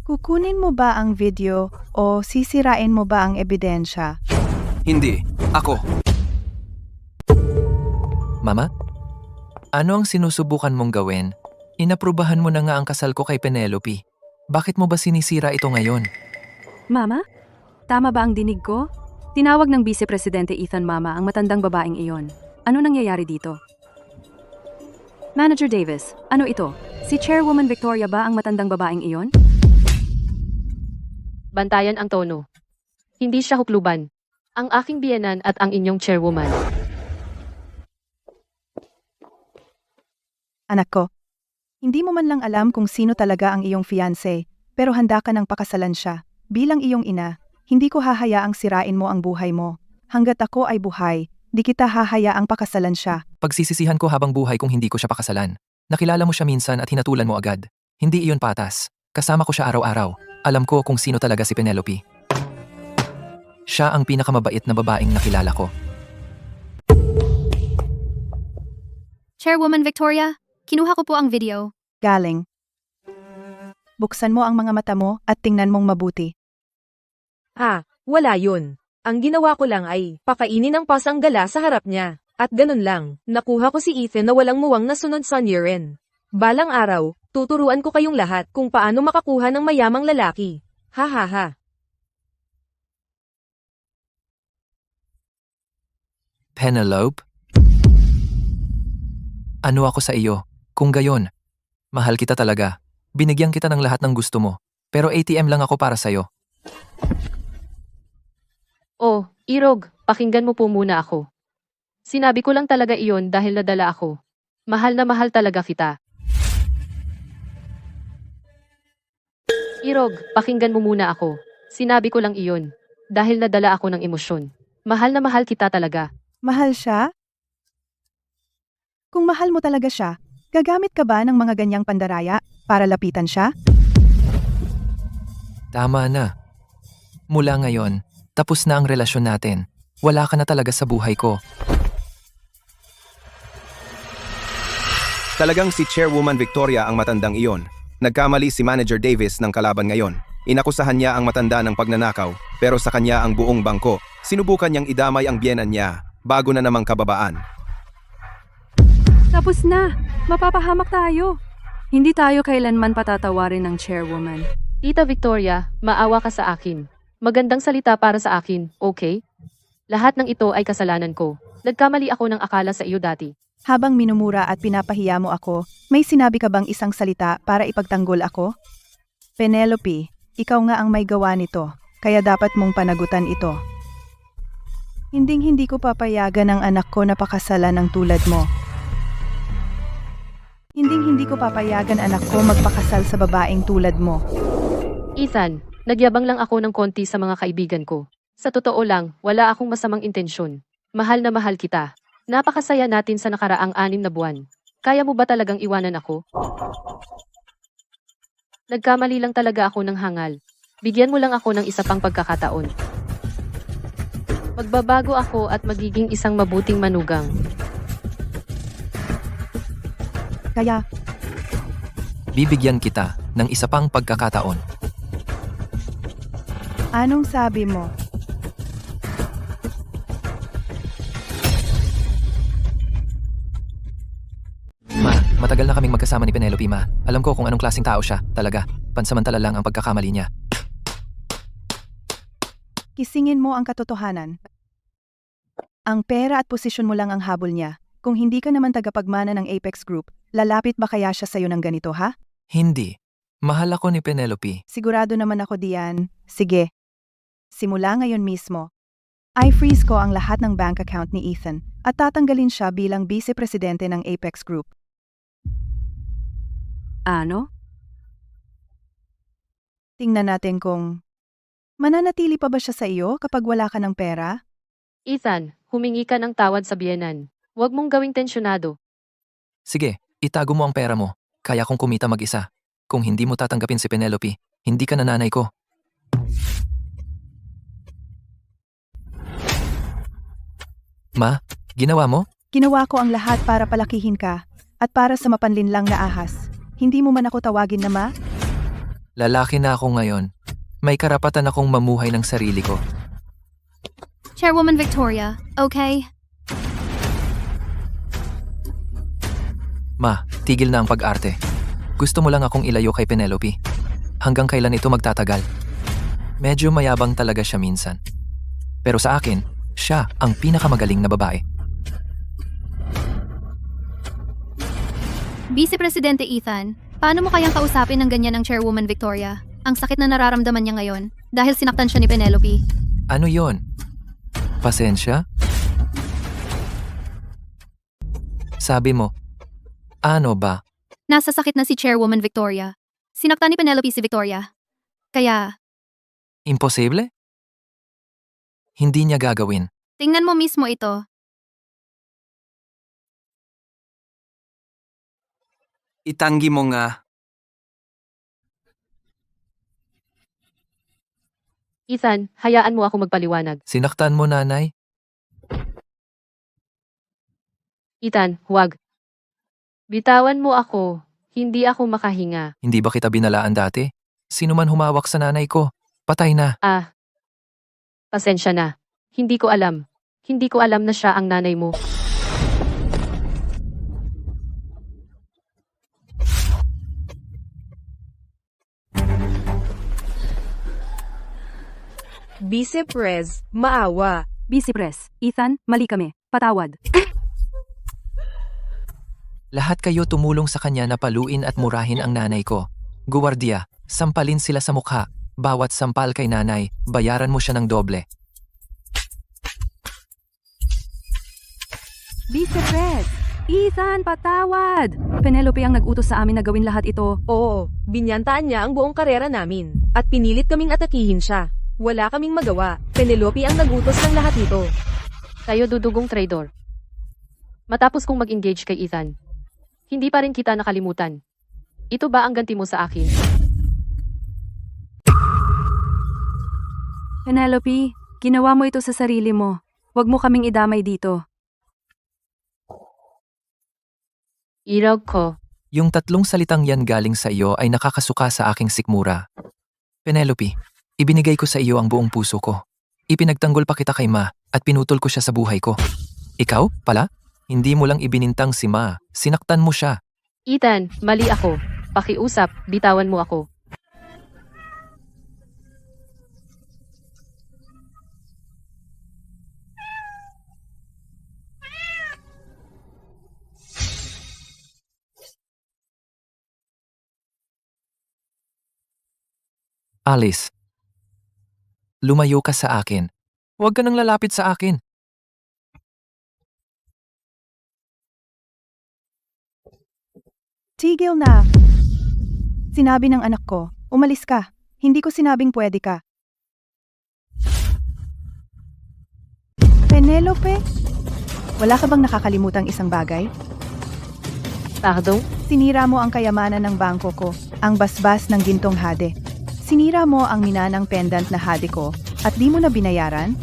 Kukunin mo ba ang video o sisirain mo ba ang ebidensya? Hindi. Ako. Mama? Ano ang sinusubukan mong gawin? Inaprubahan mo na nga ang kasal ko kay Penelope. Bakit mo ba sinisira ito ngayon? Mama? Tama ba ang dinig ko? Tinawag ng Vice Presidente Ethan Mama ang matandang babaeng iyon. Ano nangyayari dito? Manager Davis, ano ito? Si Chairwoman Victoria ba ang matandang babaeng iyon? Bantayan ang tono. Hindi siya hukluban. Ang aking biyenan at ang inyong chairwoman. Anak ko, Hindi mo man lang alam kung sino talaga ang iyong fiancé, pero handa ka ng pakasalan siya. Bilang iyong ina, hindi ko hahayaang sirain mo ang buhay mo. Hanggat ako ay buhay, di kita hahayaang pakasalan siya. Pagsisisihan ko habang buhay kung hindi ko siya pakasalan. Nakilala mo siya minsan at hinatulan mo agad. Hindi iyon patas. Kasama ko siya araw-araw. Alam ko kung sino talaga si Penelope. Siya ang pinakamabait na babaeng nakilala ko. Chairwoman Victoria, kinuha ko po ang video. Galing. Buksan mo ang mga mata mo at tingnan mong mabuti. Wala yun. Ang ginawa ko lang ay pakainin ng pasang gala sa harap niya. At ganun lang, nakuha ko si Ethan na walang muwang nasunod sa Niren. Balang araw, tuturuan ko kayong lahat kung paano makakuha ng mayamang lalaki. Ha ha ha. Penelope? Ano ako sa iyo? Kung gayon, mahal kita talaga. Binigyan kita ng lahat ng gusto mo. Pero ATM lang ako para sa'yo. Oh, Irog, pakinggan mo po muna ako. Sinabi ko lang talaga iyon dahil nadala ako. Mahal na mahal talaga kita. Irog, pakinggan mo muna ako. Sinabi ko lang iyon dahil nadala ako ng emosyon. Mahal na mahal kita talaga. Mahal siya? Kung mahal mo talaga siya, gagamit ka ba ng mga ganyang pandaraya para lapitan siya? Tama na. Mula ngayon, tapos na ang relasyon natin. Wala ka na talaga sa buhay ko. Talagang si Chairwoman Victoria ang matandang iyon. Nagkamali si Manager Davis ng kalaban ngayon. Inakusahan niya ang matanda ng pagnanakaw, pero sa kanya ang buong bangko. Sinubukan niyang idamay ang biyenan niya, bago na namang kababaan. Tapos na! Mapapahamak tayo! Hindi tayo kailanman patatawarin ng chairwoman. Tita Victoria, maawa ka sa akin. Magandang salita para sa akin, okay? Lahat ng ito ay kasalanan ko. Nagkamali ako ng akala sa iyo dati. Habang minumura at pinapahiya mo ako, may sinabi ka bang isang salita para ipagtanggol ako? Penelope, ikaw nga ang may gawa nito, kaya dapat mong panagutan ito. Hinding-hindi ko papayagan ang anak ko na pakasalan ng tulad mo. Hinding-hindi ko papayagan anak ko magpakasal sa babaeng tulad mo. Ethan, nagyabang lang ako ng konti sa mga kaibigan ko. Sa totoo lang, wala akong masamang intensyon. Mahal na mahal kita. Napakasaya natin sa nakaraang 6 na buwan. Kaya mo ba talagang iwanan ako? Nagkamali lang talaga ako ng hangal. Bigyan mo lang ako ng isa pang pagkakataon. Magbabago ako at magiging isang mabuting manugang. Kaya, Bibigyan kita ng isa pang pagkakataon. anong sabi mo? Ma, matagal na kaming magkasama ni Penelope, ma. Alam ko kung anong klaseng tao siya, talaga. Pansamantala lang ang pagkakamali niya. Kisingin mo ang katotohanan. Ang pera at posisyon mo lang ang habol niya. Kung hindi ka naman tagapagmana ng Apex Group, lalapit ba kaya siya sa'yo ng ganito, ha? Hindi. Mahal ako ni Penelope. Sigurado naman ako diyan. Sige. Simula ngayon mismo, I-freeze ko ang lahat ng bank account ni Ethan at tatanggalin siya bilang vice-presidente ng Apex Group. Ano? Tingnan natin kung mananatili pa ba siya sa iyo kapag wala ka ng pera? Ethan, humingi ka ng tawad sa biyenan. Huwag mong gawing tensyonado. Sige, itago mo ang pera mo. Kaya kong kumita mag-isa. Kung hindi mo tatanggapin si Penelope, hindi ka na nanay ko. Ma, ginawa mo? Ginawa ko ang lahat para palakihin ka at para sa mapanlinlang na ahas. Hindi mo man ako tawagin na ma? Lalaki na ako ngayon. May karapatan akong mamuhay ng sarili ko. Chairwoman Victoria, okay? Ma, tigil na ang pag-arte. Gusto mo lang akong ilayo kay Penelope. Hanggang kailan ito magtatagal? Medyo mayabang talaga siya minsan. Pero sa akin, siya ang pinakamagaling na babae. Vice Presidente Ethan, paano mo kayang kausapin ng ganyan ang Chairwoman Victoria? Ang sakit na nararamdaman niya ngayon dahil sinaktan siya ni Penelope. Ano yon? Pasensya? Sabi mo, ano ba? Nasa sakit na si Chairwoman Victoria. Sinaktan ni Penelope si Victoria. Kaya, Imposible? Hindi niya gagawin. tingnan mo mismo ito. Itanggi mo nga. Ethan, hayaan mo ako magpaliwanag. Sinaktan mo, nanay? Ethan, huwag. Bitawan mo ako. Hindi ako makahinga. Hindi ba kita binalaan dati? Sino man humawak sa nanay ko? Patay na. Ah. Pasensya na. Hindi ko alam. Hindi ko alam na siya ang nanay mo. Vice Pres, maawa. Vice Pres, Ethan, mali kami. Patawad. Lahat kayo tumulong sa kanya na paluin at murahin ang nanay ko. Guwardiya, sampalin sila sa mukha. Bawat sampal kay nanay, bayaran mo siya ng doble. Vice Pres, Ethan, patawad! Penelope ang nag-utos sa amin na gawin lahat ito. Oo, binyantaan niya ang buong karera namin. At pinilit kaming atakihin siya. Wala kaming magawa. Penelope ang nagutos ng lahat ito. Kayo dudugong traidor. Matapos kong mag-engage kay Ethan, hindi pa rin kita nakalimutan. Ito ba ang ganti mo sa akin? Penelope, ginawa mo ito sa sarili mo. Huwag mo kaming idamay dito. Iraw ko. Yung tatlong salitang yan galing sa iyo ay nakakasuka sa aking sikmura. Penelope, ibinigay ko sa iyo ang buong puso ko. Ipinagtanggol pa kita kay Ma at pinutol ko siya sa buhay ko. Ikaw, pala? Hindi mo lang ibinintang si Ma. Sinaktan mo siya. Ethan, mali ako. Pakiusap, bitawan mo ako. Alice, lumayo ka sa akin. Huwag ka nang lalapit sa akin. Tigil na! Sinabi ng anak ko, umalis ka. Hindi ko sinabing pwede ka. Penelope? Wala ka bang nakakalimutang isang bagay? Pardon? Sinira mo ang kayamanan ng bangko ko, ang basbas ng gintong hade. Sinira mo ang minanang pendant na hade ko, at di mo na binayaran?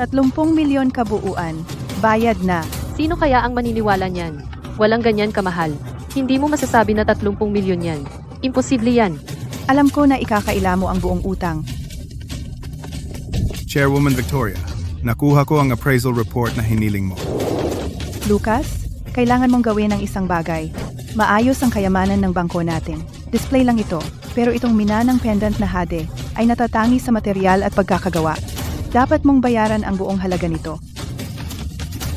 30 milyon kabuuan. Bayad na. Sino kaya ang maniniwala niyan? Walang ganyan kamahal. Hindi mo masasabi na 30 milyon yan. Imposible yan. Alam ko na ikakaila mo ang buong utang. Chairwoman Victoria, nakuha ko ang appraisal report na hiniling mo. Lucas, kailangan mong gawin ang isang bagay. Maayos ang kayamanan ng bangko natin. Display lang ito, pero itong minanang pendant na hade ay natatangi sa material at pagkakagawa. Dapat mong bayaran ang buong halaga nito.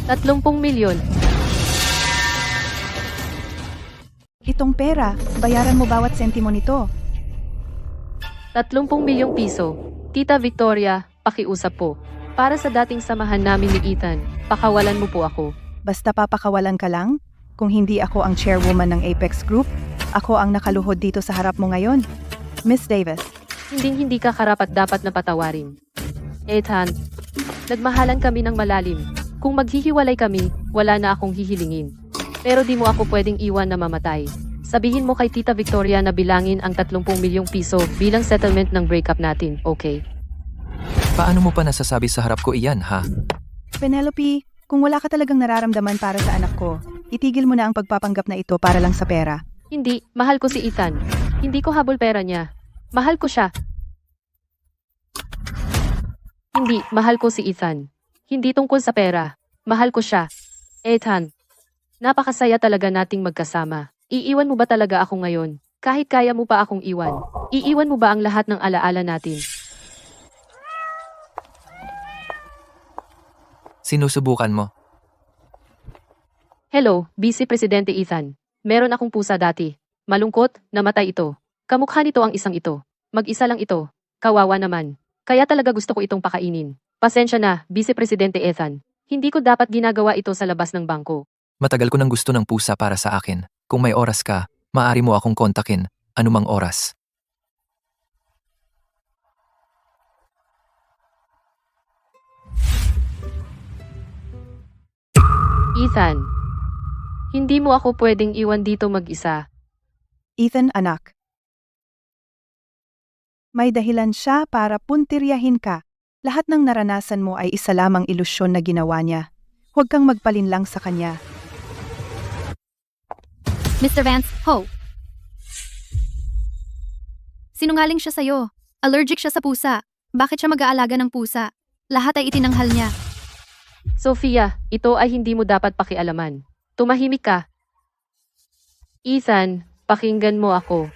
30 milyon. Itong pera, bayaran mo bawat sentimo nito. 30 milyong piso. Tita Victoria, pakiusap po. Para sa dating samahan namin ni Ethan, pakawalan mo po ako. Basta papakawalan ka lang? Kung hindi ako ang chairwoman ng Apex Group, ako ang nakaluhod dito sa harap mo ngayon. Miss Davis, Hindi ka karapat dapat na patawarin. Ethan, nagmahalan kami ng malalim. Kung maghihiwalay kami, wala na akong hihilingin. Pero di mo ako pwedeng iwan na mamatay. Sabihin mo kay Tita Victoria na bilangin ang 30 milyong piso bilang settlement ng breakup natin, okay? Paano mo pa nasasabi sa harap ko iyan, ha? Penelope, kung wala ka talagang nararamdaman para sa anak ko, itigil mo na ang pagpapanggap na ito para lang sa pera. Hindi, mahal ko si Ethan. Hindi ko habol pera niya. Mahal ko siya. Hindi, mahal ko si Ethan. Hindi tungkol sa pera. Mahal ko siya. Ethan, napakasaya talaga nating magkasama. Iiwan mo ba talaga ako ngayon? Kahit kaya mo pa akong iwan. Iiwan mo ba ang lahat ng alaala natin? Sinusubukan mo. Hello, Vice Presidente Ethan. Meron akong pusa dati. Malungkot, namatay ito. Kamukha nito ang isang ito. Mag-isa lang ito. Kawawa naman. Kaya talaga gusto ko itong pakainin. Pasensya na, Vice Presidente Ethan. Hindi ko dapat ginagawa ito sa labas ng bangko. Matagal ko nang gusto ng pusa para sa akin. Kung may oras ka, maaari mo akong kontakin, anumang oras. Ethan, hindi mo ako pwedeng iwan dito mag-isa. Ethan, anak. May dahilan siya para puntiryahin ka. Lahat ng naranasan mo ay isa lamang ilusyon na ginawa niya. Huwag kang magpalinlang sa kanya. Mr. Vance, ho! Sinungaling siya sa'yo. Allergic siya sa pusa. Bakit siya mag-aalaga ng pusa? Lahat ay itinanghal niya. Sophia, ito ay hindi mo dapat pakialaman. Tumahimik ka. Ethan, pakinggan mo ako.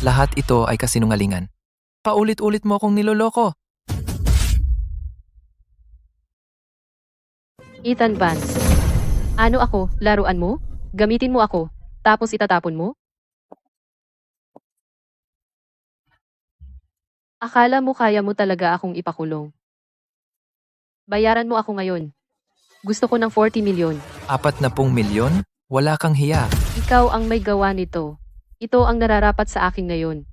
Lahat ito ay kasinungalingan. Paulit-ulit mo akong niloloko. Ethan Vance. Ano ako, laruan mo? Gamitin mo ako, tapos itatapon mo? Akala mo kaya mo talaga akong ipakulong. Bayaran mo ako ngayon. Gusto ko ng 40 milyon. 40 milyon? Wala kang hiya. Ikaw ang may gawa nito. Ito ang nararapat sa akin ngayon.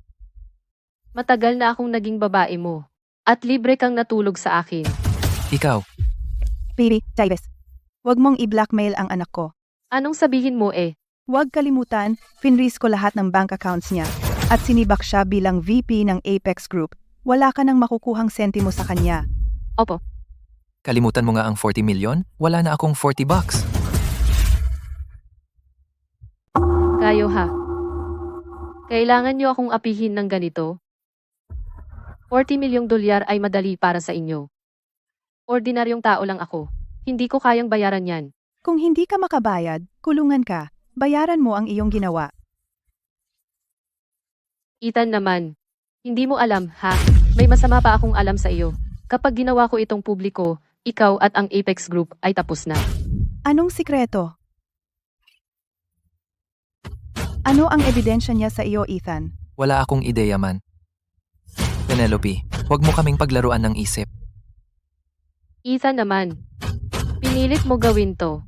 Matagal na akong naging babae mo. At libre kang natulog sa akin. Ikaw, Phoebe, Davis. Huwag mong i-blackmail ang anak ko. Anong sabihin mo eh? Huwag kalimutan, finreeze ko lahat ng bank accounts niya. At sinibak siya bilang VP ng Apex Group. Wala ka nang makukuhang sentimo sa kanya. Opo. kalimutan mo nga ang 40 milyon? Wala na akong 40 bucks. Kayo ha. Kailangan niyo akong apihin ng ganito? 40 milyong dolyar ay madali para sa inyo. Ordinaryong tao lang ako. Hindi ko kayang bayaran yan. Kung hindi ka makabayad, kulungan ka. Bayaran mo ang iyong ginawa. Ethan naman. Hindi mo alam, ha? May masama pa akong alam sa iyo. Kapag ginawa ko itong publiko, ikaw at ang Apex Group ay tapos na. Anong sikreto? Ano ang ebidensya niya sa iyo, Ethan? Wala akong ideya man. Penelope, huwag mo kaming paglaruan ng isip. Ethan naman. Pinilit mo gawin to.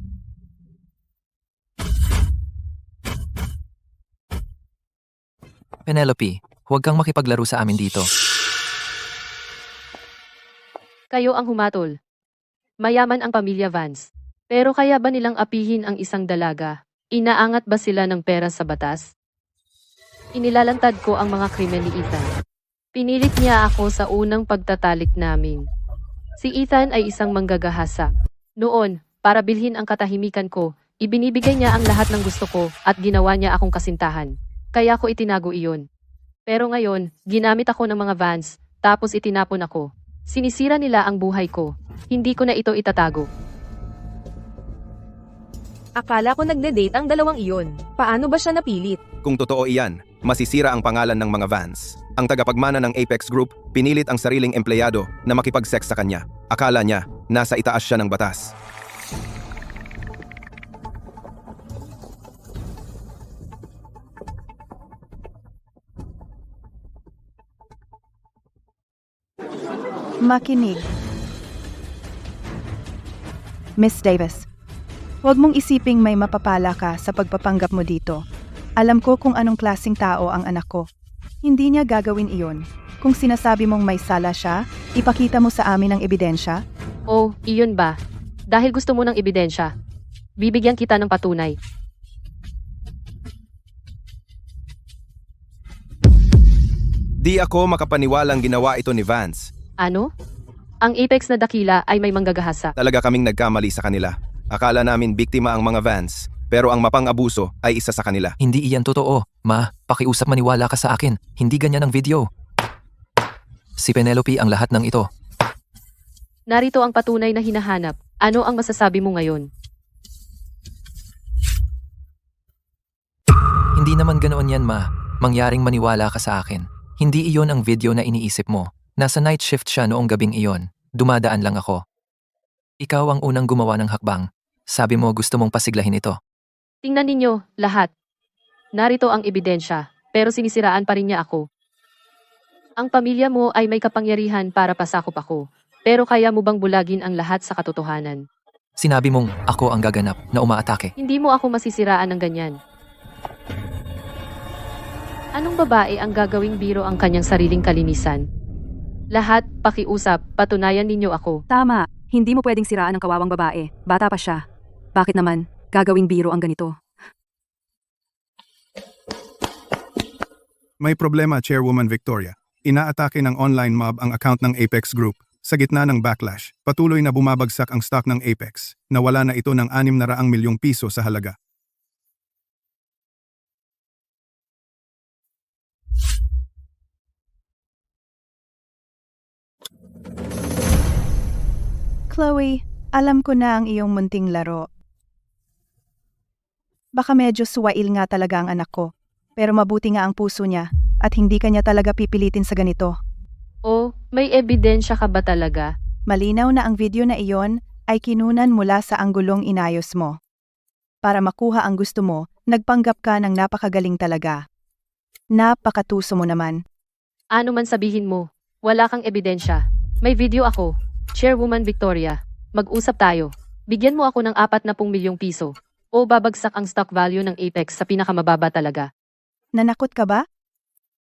Penelope, huwag kang makipaglaro sa amin dito. Kayo ang humatol. Mayaman ang pamilya Vance. Pero kaya ba nilang apihin ang isang dalaga? Inaangat ba sila ng pera sa batas? Inilalantad ko ang mga krimen ni Ethan. Pinilit niya ako sa unang pagtatalik namin. Si Ethan ay isang manggagahasa. Noon, para bilhin ang katahimikan ko, ibinibigay niya ang lahat ng gusto ko at ginawa niya akong kasintahan. Kaya ko itinago iyon. Pero ngayon, ginamit ako ng mga Vance, tapos itinapon ako. Sinisira nila ang buhay ko. Hindi ko na ito itatago. Akala ko nagde-date ang dalawang iyon. Paano ba siya napilit? Kung totoo iyan, masisira ang pangalan ng mga Vance. Ang tagapagmana ng Apex Group, pinilit ang sariling empleyado na makipag-sex sa kanya. Akala niya, nasa itaas siya ng batas. Makinig. Miss Davis, huwag mong isiping may mapapala ka sa pagpapanggap mo dito. Alam ko kung anong klaseng tao ang anak ko. Hindi niya gagawin iyon. Kung sinasabi mong may sala siya, ipakita mo sa amin ang ebidensya. Oh, iyon ba? Dahil gusto mo ng ebidensya. Bibigyan kita ng patunay. Di ako makapaniwalang ginawa ito ni Vance. Ano? Ang Apex na dakila ay may manggagahasa. Talaga kaming nagkamali sa kanila. Akala namin biktima ang mga Vance, pero ang mapang-abuso ay isa sa kanila. Hindi iyan totoo. Ma, pakiusap maniwala ka sa akin. Hindi ganyan ang video. Si Penelope ang lahat ng ito. Narito ang patunay na hinahanap. Ano ang masasabi mo ngayon? Hindi naman ganoon yan, Ma. Mangyaring maniwala ka sa akin. Hindi iyon ang video na iniisip mo. Nasa night shift siya noong gabing iyon. Dumadaan lang ako. Ikaw ang unang gumawa ng hakbang. Sabi mo gusto mong pasiglahin ito. Tingnan ninyo, lahat. Narito ang ebidensya, pero sinisiraan pa rin niya ako. Ang pamilya mo ay may kapangyarihan para pasakop ako, pero kaya mo bang bulagin ang lahat sa katotohanan? Sinabi mong ako ang gaganap na umaatake. Hindi mo ako masisiraan ng ganyan. Anong babae ang gagawing biro ang kanyang sariling kalinisan? Lahat, pakiusap, patunayan ninyo ako. Tama, hindi mo pwedeng siraan ang kawawang babae. Bata pa siya. Bakit naman, gagawing biro ang ganito? May problema, Chairwoman Victoria. Inaatake ng online mob ang account ng Apex Group. Sa gitna ng backlash, patuloy na bumabagsak ang stock ng Apex. Nawala na ito ng 600 milyong piso sa halaga. Chloe, alam ko na ang iyong munting laro. Baka medyo suwail nga talaga ang anak ko, pero mabuti nga ang puso niya at hindi kanya talaga pipilitin sa ganito. Oh, may ebidensya ka ba talaga? Malinaw na ang video na iyon ay kinunan mula sa anggulong inayos mo. Para makuha ang gusto mo, nagpanggap ka ng napakagaling talaga. Napakatuso mo naman. Ano man sabihin mo, wala kang ebidensya. May video ako. Chairwoman Victoria, mag-usap tayo. Bigyan mo ako ng 40 milyong piso. O babagsak ang stock value ng Apex sa pinakamababa talaga. Nanakot ka ba?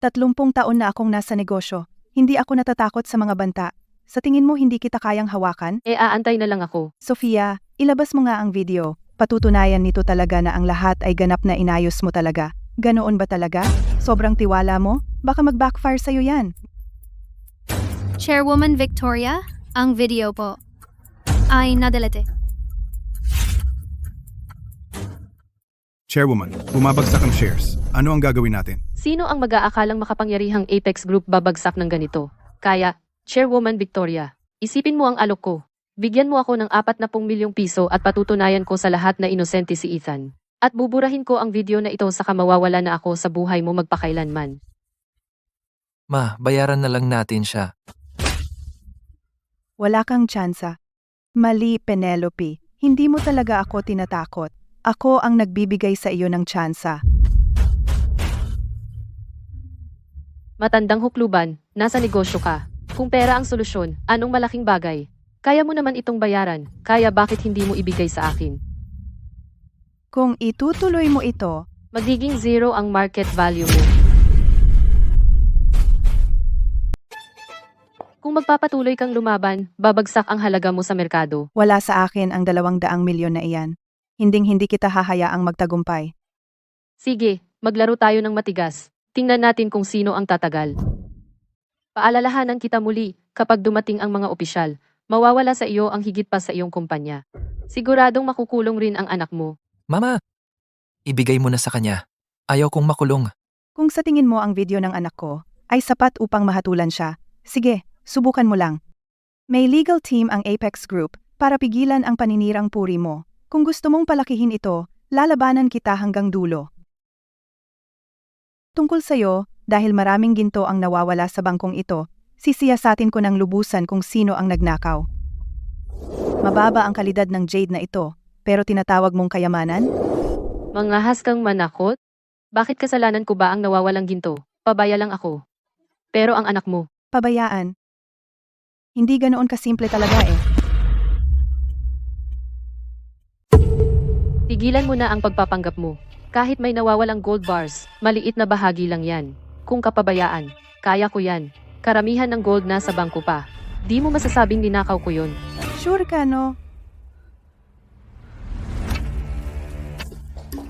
30 taon na akong nasa negosyo. Hindi ako natatakot sa mga banta. Sa tingin mo hindi kita kayang hawakan? Aantay na lang ako. Sofia, ilabas mo nga ang video. Patutunayan nito talaga na ang lahat ay ganap na inayos mo talaga. Ganoon ba talaga? Sobrang tiwala mo? Baka mag-backfire sa'yo yan. Chairwoman Victoria, ang video po ay nadelete. Chairwoman, bumabagsak ang shares. Ano ang gagawin natin? Sino ang mag-aakalang makapangyarihang Apex Group babagsak ng ganito? Kaya, Chairwoman Victoria, isipin mo ang alok ko. Bigyan mo ako ng 40 milyong piso at patutunayan ko sa lahat na inosente si Ethan. At buburahin ko ang video na ito saka mawawala na ako sa buhay mo magpakailanman. Ma, bayaran na lang natin siya. Wala kang tsansa. Mali, Penelope. Hindi mo talaga ako tinatakot. Ako ang nagbibigay sa iyo ng tsansa. Matandang hukluban, nasa negosyo ka. Kung pera ang solusyon, anong malaking bagay? Kaya mo naman itong bayaran, kaya bakit hindi mo ibigay sa akin? Kung itutuloy mo ito, Magiging zero ang market value mo. Kung magpapatuloy kang lumaban, babagsak ang halaga mo sa merkado. wala sa akin ang 200 milyon na iyan. Hinding-hindi kita hahayaang magtagumpay. Sige, maglaro tayo ng matigas. Tingnan natin kung sino ang tatagal. Paalalahanan kita muli, kapag dumating ang mga opisyal, mawawala sa iyo ang higit pa sa iyong kumpanya. Siguradong makukulong rin ang anak mo. Mama, ibigay mo na sa kanya. Ayaw kong makulong. Kung sa tingin mo ang video ng anak ko ay sapat upang mahatulan siya, sige, subukan mo lang. May legal team ang Apex Group para pigilan ang paninirang puri mo. Kung gusto mong palakihin ito, lalabanan kita hanggang dulo. Tungkol sa'yo, dahil maraming ginto ang nawawala sa bangkong ito, sisiyasatin ko ng lubusan kung sino ang nagnakaw. Mababa ang kalidad ng jade na ito, pero tinatawag mong kayamanan? Mangahas kang manakot? Bakit kasalanan ko ba ang nawawalang ginto? Pabaya lang ako. Pero ang anak mo, Pabayaan. Hindi ganoon kasimple talaga eh. tigilan mo na ang pagpapanggap mo. Kahit may nawawalang gold bars, maliit na bahagi lang yan. Kung kapabayaan, kaya ko yan. Karamihan ng gold nasa bangko pa. Di mo masasabing ninakaw ko yun. Sure ka, no?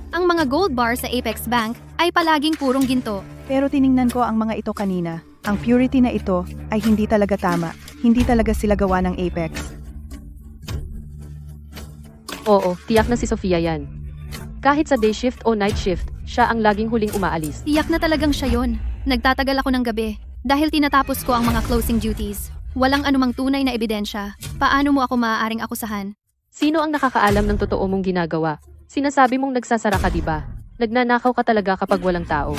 Ang mga gold bar sa Apex Bank ay palaging purong ginto. Pero tiningnan ko ang mga ito kanina. Ang purity na ito ay hindi talaga tama. Hindi talaga sila gawa ng Apex. Oo, tiyak na si Sofia yan. Kahit sa day shift o night shift, siya ang laging huling umaalis. Tiyak na talagang siya yon. Nagtatagal ako ng gabi dahil tinatapos ko ang mga closing duties. Walang anumang tunay na ebidensya. Paano mo ako maaaring akusahan? Sino ang nakakaalam ng totoo mong ginagawa? Sinasabi mong nagsasara ka, diba? Nagnanakaw ka talaga kapag walang tao.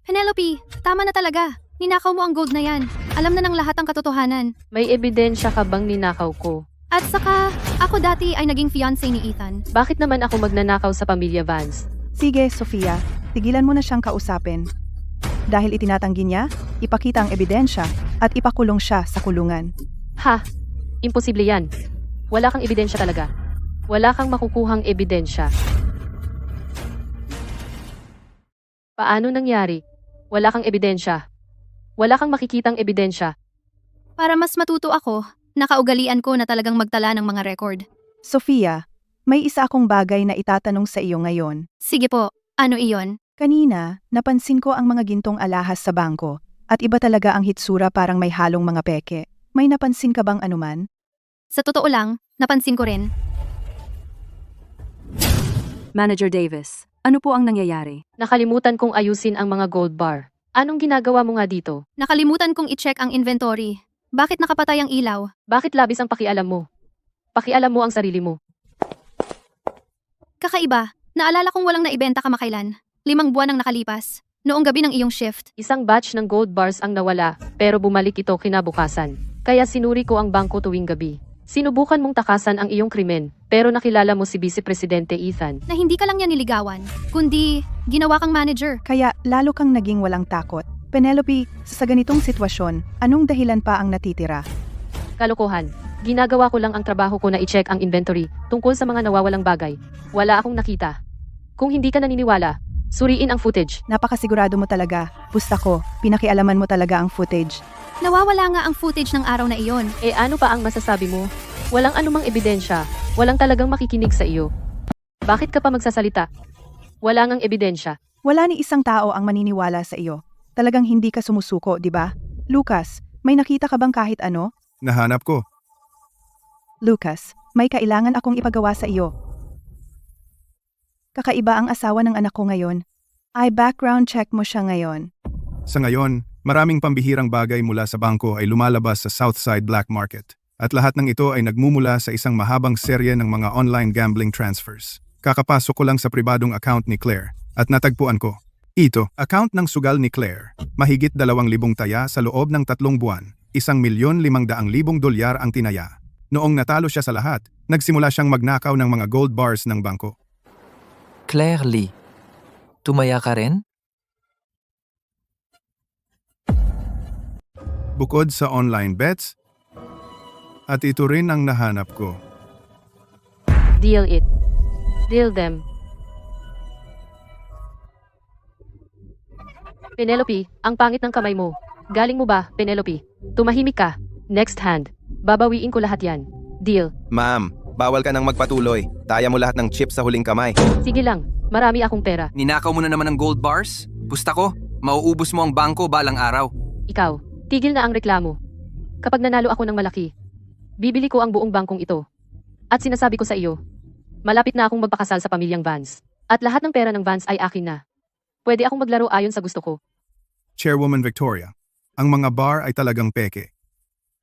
Penelope, tama na talaga. Ninakaw mo ang gold na yan. Alam na ng lahat ang katotohanan. May ebidensya ka bang ninakaw ko? At saka, ako dati ay naging fiancé ni Ethan. Bakit naman ako magnanakaw sa pamilya Vance? Sige, Sofia, tigilan mo na siyang kausapin. Dahil itinatanggi niya, ipakita ang ebidensya at ipakulong siya sa kulungan. Ha! Imposible yan. Wala kang ebidensya talaga. Wala kang makukuhang ebidensya. Paano nangyari? Wala kang ebidensya. Wala kang makikitang ebidensya. Para mas matuto ako, nakaugalian ko na talagang magtala ng mga record. Sofia, may isa akong bagay na itatanong sa iyo ngayon. Sige po, ano iyon? Kanina, napansin ko ang mga gintong alahas sa bangko, at iba talaga ang hitsura parang may halong mga peke. May napansin ka bang anuman? Sa totoo lang, napansin ko rin. Manager Davis, ano po ang nangyayari? Nakalimutan kong ayusin ang mga gold bar. Anong ginagawa mo nga dito? Nakalimutan kong i-check ang inventory. Bakit nakapatay ang ilaw? Bakit labis ang pakialam mo? Pakialam mo ang sarili mo. Kakaiba, naalala kong walang naibenta kamakailan. 5 buwan ang nakalipas. Noong gabi ng iyong shift. Isang batch ng gold bars ang nawala, pero bumalik ito kinabukasan. Kaya sinuri ko ang bangko tuwing gabi. Sinubukan mong takasan ang iyong krimen, pero nakilala mo si Vice Presidente Ethan. Na hindi ka lang niya niligawan, kundi ginawa kang manager. Kaya lalo kang naging walang takot. Penelope, sa ganitong sitwasyon, anong dahilan pa ang natitira? Kalokohan. Ginagawa ko lang ang trabaho ko na i-check ang inventory tungkol sa mga nawawalang bagay. Wala akong nakita. Kung hindi ka naniniwala, suriin ang footage. Napakasigurado mo talaga. Pusta ko, pinakialaman mo talaga ang footage. Nawawala nga ang footage ng araw na iyon. Eh ano pa ang masasabi mo? Walang anumang ebidensya. Walang talagang makikinig sa iyo. Bakit ka pa magsasalita? Wala ngang ebidensya. Wala ni isang tao ang maniniwala sa iyo. Talagang hindi ka sumusuko, di ba? Lucas, may nakita ka bang kahit ano? Nahanap ko. Lucas, may kailangan akong ipagawa sa iyo. Kakaiba ang asawa ng anak ko ngayon. Ay background check mo siya ngayon. Sa ngayon, maraming pambihirang bagay mula sa bangko ay lumalabas sa Southside Black Market. At lahat ng ito ay nagmumula sa isang mahabang serye ng mga online gambling transfers. Kakapasok ko lang sa pribadong account ni Claire at natagpuan ko. Ito, account ng sugal ni Claire. Mahigit 2,000 taya sa loob ng 3 buwan. 1,500,000 dolyar ang tinaya. Noong natalo siya sa lahat, nagsimula siyang magnakaw ng mga gold bars ng bangko. Claire Lee, tumaya ka rin? Bukod sa online bets, at ito rin ang nahanap ko. Deal it. Deal them. Penelope, ang pangit ng kamay mo. Galing mo ba, Penelope? Tumahimik ka. Next hand. Babawiin ko lahat yan. Deal. Ma'am, bawal ka nang magpatuloy. Taya mo lahat ng chips sa huling kamay. Sige lang. Marami akong pera. Ninakaw mo na naman ng gold bars? Pusta ko, mauubos mo ang bangko balang araw. Ikaw, tigil na ang reklamo. Kapag nanalo ako ng malaki, bibili ko ang buong bangkong ito. At sinasabi ko sa iyo, malapit na akong magpakasal sa pamilyang Vance. At lahat ng pera ng Vance ay akin na. Pwede akong maglaro ayon sa gusto ko. Chairwoman Victoria, ang mga bar ay talagang peke.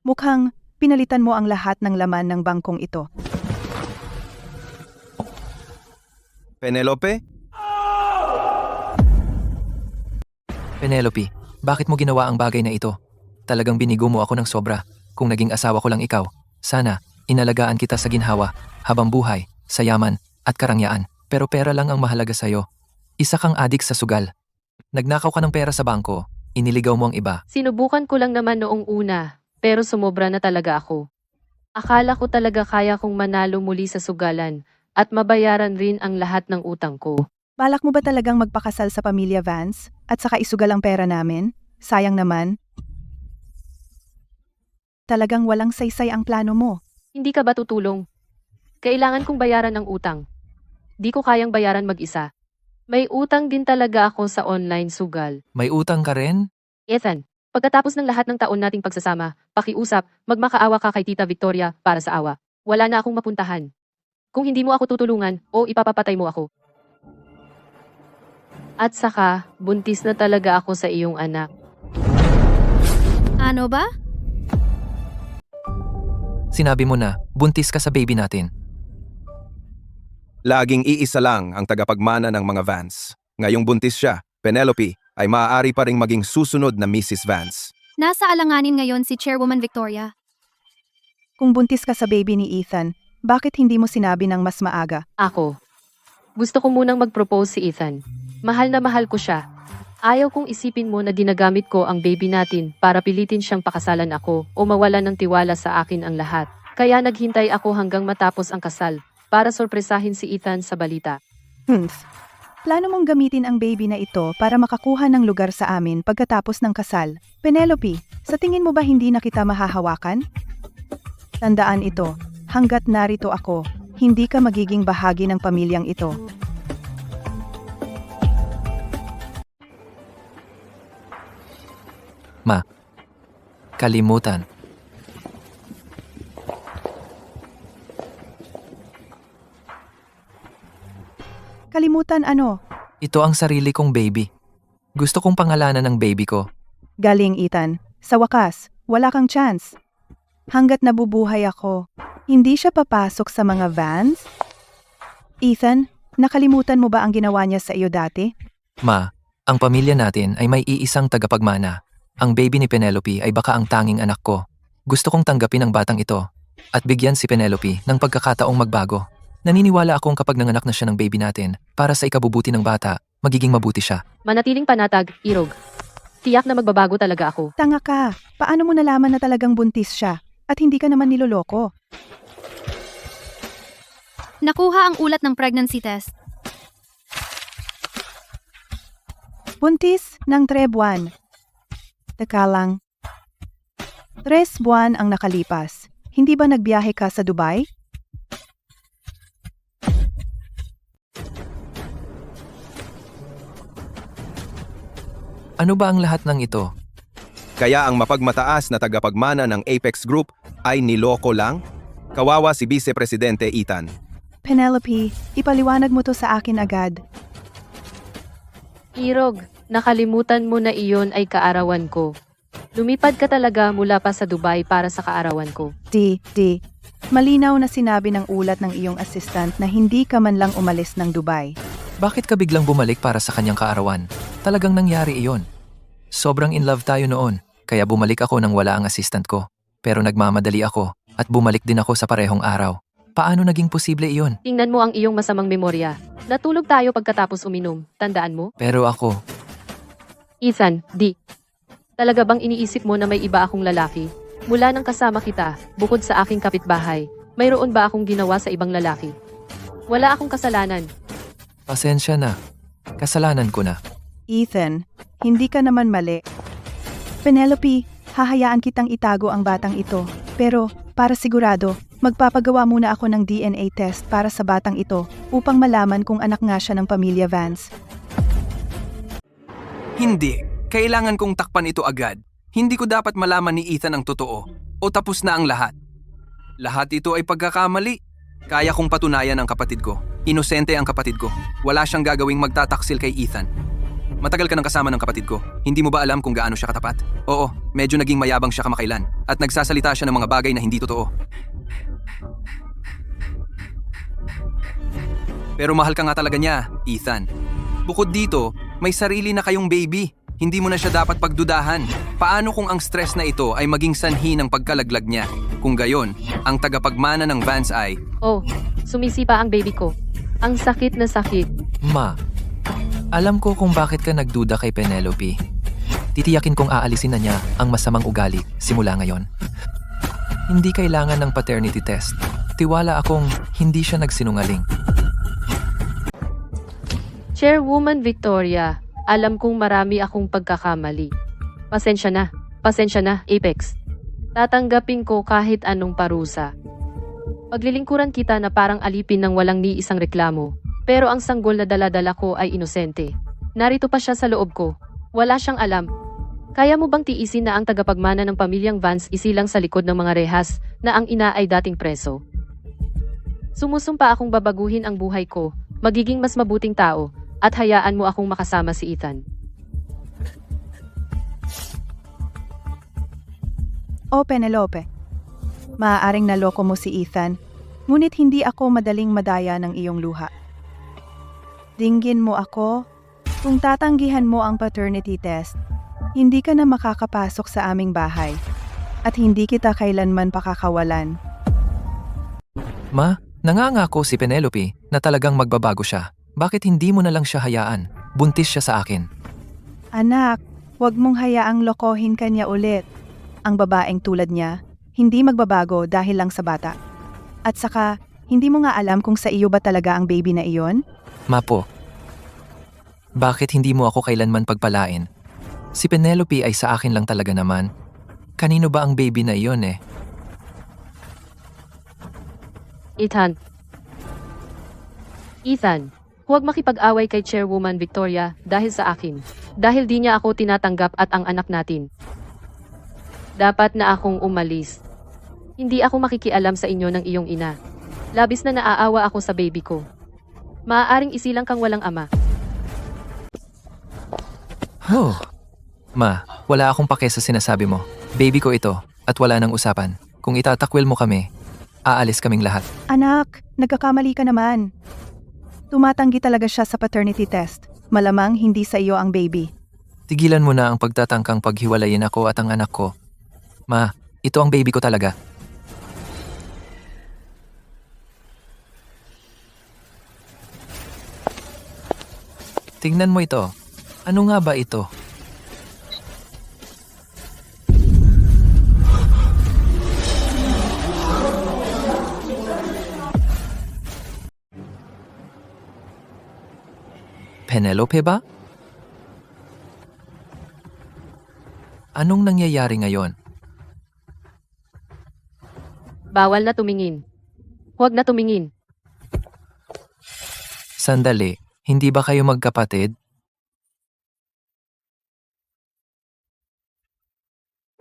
Mukhang pinalitan mo ang lahat ng laman ng bangkong ito. Penelope? Penelope, bakit mo ginawa ang bagay na ito? Talagang binigo mo ako ng sobra. Kung naging asawa ko lang ikaw, sana, inalagaan kita sa ginhawa, habang buhay, sa yaman, at karangyaan. Pero pera lang ang mahalaga sa'yo. Isa kang adik sa sugal. Nagnakaw ka ng pera sa bangko, iniligaw mo ang iba. Sinubukan ko lang naman noong una, pero sumobra na talaga ako. Akala ko talaga kaya kong manalo muli sa sugalan, at mabayaran rin ang lahat ng utang ko. Balak mo ba talagang magpakasal sa pamilya Vance at saka isugal ang pera namin? Sayang naman. Talagang walang saysay ang plano mo. Hindi ka ba tutulong? Kailangan kong bayaran ang utang. Di ko kayang bayaran mag-isa. May utang din talaga ako sa online sugal. May utang ka rin? Ethan, pagkatapos ng lahat ng taon nating pagsasama, pakiusap, magmakaawa ka kay Tita Victoria para sa awa. Wala na akong mapuntahan. Kung hindi mo ako tutulungan, o ipapapatay mo ako. At saka, buntis na talaga ako sa iyong anak. Ano ba? Sinabi mo na, buntis ka sa baby natin. Laging iisa lang ang tagapagmana ng mga Vance. Ngayong buntis siya, Penelope, ay maaari pa ring maging susunod na Mrs. Vance. Nasa alanganin ngayon si Chairwoman Victoria. Kung buntis ka sa baby ni Ethan, bakit hindi mo sinabi ng mas maaga? Ako. Gusto ko munang mag-propose si Ethan. Mahal na mahal ko siya. Ayaw kong isipin mo na ginagamit ko ang baby natin para pilitin siyang pakasalan ako o mawalan ng tiwala sa akin ang lahat. Kaya naghintay ako hanggang matapos ang kasal, para sorpresahin si Ethan sa balita. Plano mong gamitin ang baby na ito para makakuha ng lugar sa amin pagkatapos ng kasal. Penelope, sa tingin mo ba hindi na kita mahahawakan? Tandaan ito, hanggat narito ako, hindi ka magiging bahagi ng pamilyang ito. Ma, kalimutan. Kalimutan ano? Ito ang sarili kong baby. Gusto kong pangalanan ng baby ko. Galing Ethan, sa wakas, wala kang chance. Hanggat nabubuhay ako, hindi siya papasok sa mga vans? Ethan, nakalimutan mo ba ang ginawa niya sa iyo dati? Ma, ang pamilya natin ay may iisang tagapagmana. Ang baby ni Penelope ay baka ang tanging anak ko. Gusto kong tanggapin ang batang ito at bigyan si Penelope ng pagkakataong magbago. Naniniwala akong kapag nanganak na siya ng baby natin, para sa ikabubuti ng bata, magiging mabuti siya. Manatiling panatag, Irog. Tiyak na magbabago talaga ako. Tanga ka, paano mo nalaman na talagang buntis siya at hindi ka naman niloloko? Nakuha ang ulat ng pregnancy test. Buntis ng 3 buwan. Teka lang. 3 buwan ang nakalipas. Hindi ba nagbiyahe ka sa Dubai? Ano ba ang lahat ng ito? Kaya ang mapagmataas na tagapagmana ng Apex Group ay niloko lang? Kawawa si Vice Presidente Ethan. Penelope, ipaliwanag mo to sa akin agad. Irog, nakalimutan mo na iyon ay kaarawan ko. Lumipad ka talaga mula pa sa Dubai para sa kaarawan ko. Di. Malinaw na sinabi ng ulat ng iyong assistant na hindi ka man lang umalis ng Dubai. Bakit ka biglang bumalik para sa kanyang kaarawan? Talagang nangyari iyon. Sobrang in love tayo noon, kaya bumalik ako nang wala ang assistant ko. Pero nagmamadali ako, at bumalik din ako sa parehong araw. Paano naging posible iyon? Tingnan mo ang iyong masamang memorya. Natulog tayo pagkatapos uminom, tandaan mo? Pero ako, Ethan, di. Talaga bang iniisip mo na may iba akong lalaki? Mula nang kasama kita, bukod sa aking kapitbahay, mayroon ba akong ginawa sa ibang lalaki? Wala akong kasalanan. pasensya na. Kasalanan ko na. Ethan, hindi ka naman mali. Penelope, hahayaan kitang itago ang batang ito. Pero, para sigurado, magpapagawa muna ako ng DNA test para sa batang ito upang malaman kung anak nga siya ng pamilya Vance. Hindi. Kailangan kong takpan ito agad. Hindi ko dapat malaman ni Ethan ang totoo. O tapos na ang lahat. Lahat ito ay pagkakamali. Kaya kong patunayan ang kapatid ko. Inosente ang kapatid ko. Wala siyang gagawing magtataksil kay Ethan. Matagal ka nang kasama ng kapatid ko. Hindi mo ba alam kung gaano siya katapat? Oo, medyo naging mayabang siya kamakailan. At nagsasalita siya ng mga bagay na hindi totoo. Pero mahal ka nga talaga niya, Ethan. Bukod dito, may sarili na kayong baby. Hindi mo na siya dapat pagdudahan. Paano kung ang stress na ito ay maging sanhi ng pagkalaglag niya? Kung gayon, ang tagapagmana ng Vance ay... Oh, sumisipa ang baby ko. Ang sakit na sakit. Ma, alam ko kung bakit ka nagduda kay Penelope. Titiyakin kong aalisin na niya ang masamang ugali simula ngayon. Hindi kailangan ng paternity test. Tiwala akong hindi siya nagsinungaling. Chairwoman Victoria, alam kong marami akong pagkakamali. Pasensya na, Apex. Tatanggapin ko kahit anong parusa. Paglilingkuran kita na parang alipin ng walang ni isang reklamo, pero ang sanggol na dala-dala ko ay inosente. Narito pa siya sa loob ko. Wala siyang alam. Kaya mo bang tiisin na ang tagapagmana ng pamilyang Vance isilang sa likod ng mga rehas na ang ina ay dating preso? Sumusumpa akong babaguhin ang buhay ko, magiging mas mabuting tao, at hayaan mo akong makasama si Ethan. O Penelope, maaaring naloko mo si Ethan, ngunit hindi ako madaling madaya ng iyong luha. Dinggin mo ako, kung tatanggihan mo ang paternity test, hindi ka na makakapasok sa aming bahay, at hindi kita kailanman pakakawalan. Ma, nangangako si Penelope na talagang magbabago siya. Bakit hindi mo na lang siya hayaan? Buntis siya sa akin. Anak, huwag mong hayaang lokohin kanya ulit. Ang babaeng tulad niya, hindi magbabago dahil lang sa bata. At saka, hindi mo nga alam kung sa iyo ba talaga ang baby na iyon? Mapo, bakit hindi mo ako kailanman pagpalain? Si Penelope ay sa akin lang talaga naman. Kanino ba ang baby na iyon eh? Ethan. Ethan, huwag makipag-away kay Chairwoman Victoria dahil sa akin. Dahil di niya ako tinatanggap at ang anak natin. Dapat na akong umalis. Hindi ako makikialam sa inyo ng iyong ina. Labis na naaawa ako sa baby ko. Maaaring isilang kang walang ama. Oh. Ma, wala akong pake sa sinasabi mo. Baby ko ito, at wala nang usapan. Kung itatakwil mo kami, aalis kaming lahat. Anak, nagkakamali ka naman. Tumatanggi talaga siya sa paternity test. Malamang hindi sa iyo ang baby. Tigilan mo na ang pagtatangkang paghiwalayin ako at ang anak ko. Ma, ito ang baby ko talaga. Tingnan mo ito. Ano nga ba ito? Penelope ba? Anong nangyayari ngayon? Bawal na tumingin. Huwag na tumingin. Sandali, hindi ba kayo magkapatid?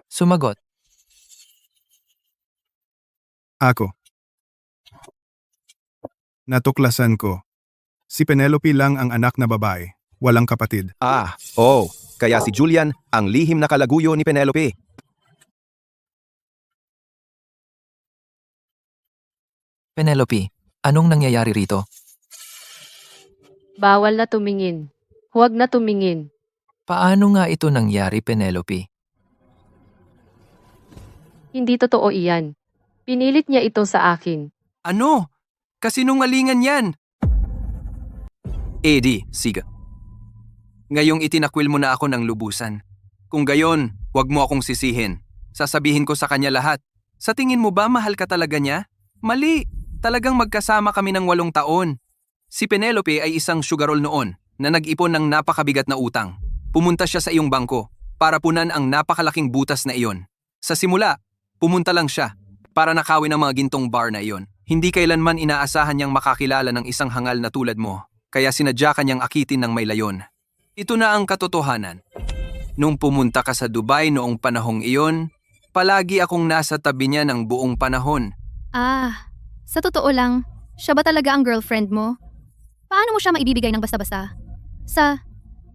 Sumagot. Ako. Natuklasan ko. Si Penelope lang ang anak na babae, walang kapatid. Kaya si Julian ang lihim na kalaguyo ni Penelope. Penelope, anong nangyayari rito? Bawal na tumingin. Huwag na tumingin. Paano nga ito nangyari, Penelope? Hindi totoo iyan. Pinilit niya ito sa akin. Ano? Kasinungalingan yan! Eddie, siga. Ngayong itinakwil mo na ako ng lubusan. Kung gayon, huwag mo akong sisihin. Sasabihin ko sa kanya lahat. Sa tingin mo ba mahal ka talaga niya? Mali! Talagang magkasama kami ng 8 taon. Si Penelope ay isang sugarol noon na nag-ipon ng napakabigat na utang. Pumunta siya sa iyong bangko para punan ang napakalaking butas na iyon. Sa simula, pumunta lang siya para nakawin ang mga gintong bar na iyon. Hindi kailanman inaasahan niyang makakilala ng isang hangal na tulad mo, kaya sinadya kanyang akitin ng may layon. Ito na ang katotohanan. Nung pumunta ka sa Dubai noong panahong iyon, palagi akong nasa tabi niya ng buong panahon. Sa totoo lang, siya ba talaga ang girlfriend mo? Paano mo siya maibibigay ng basta-basta? Sa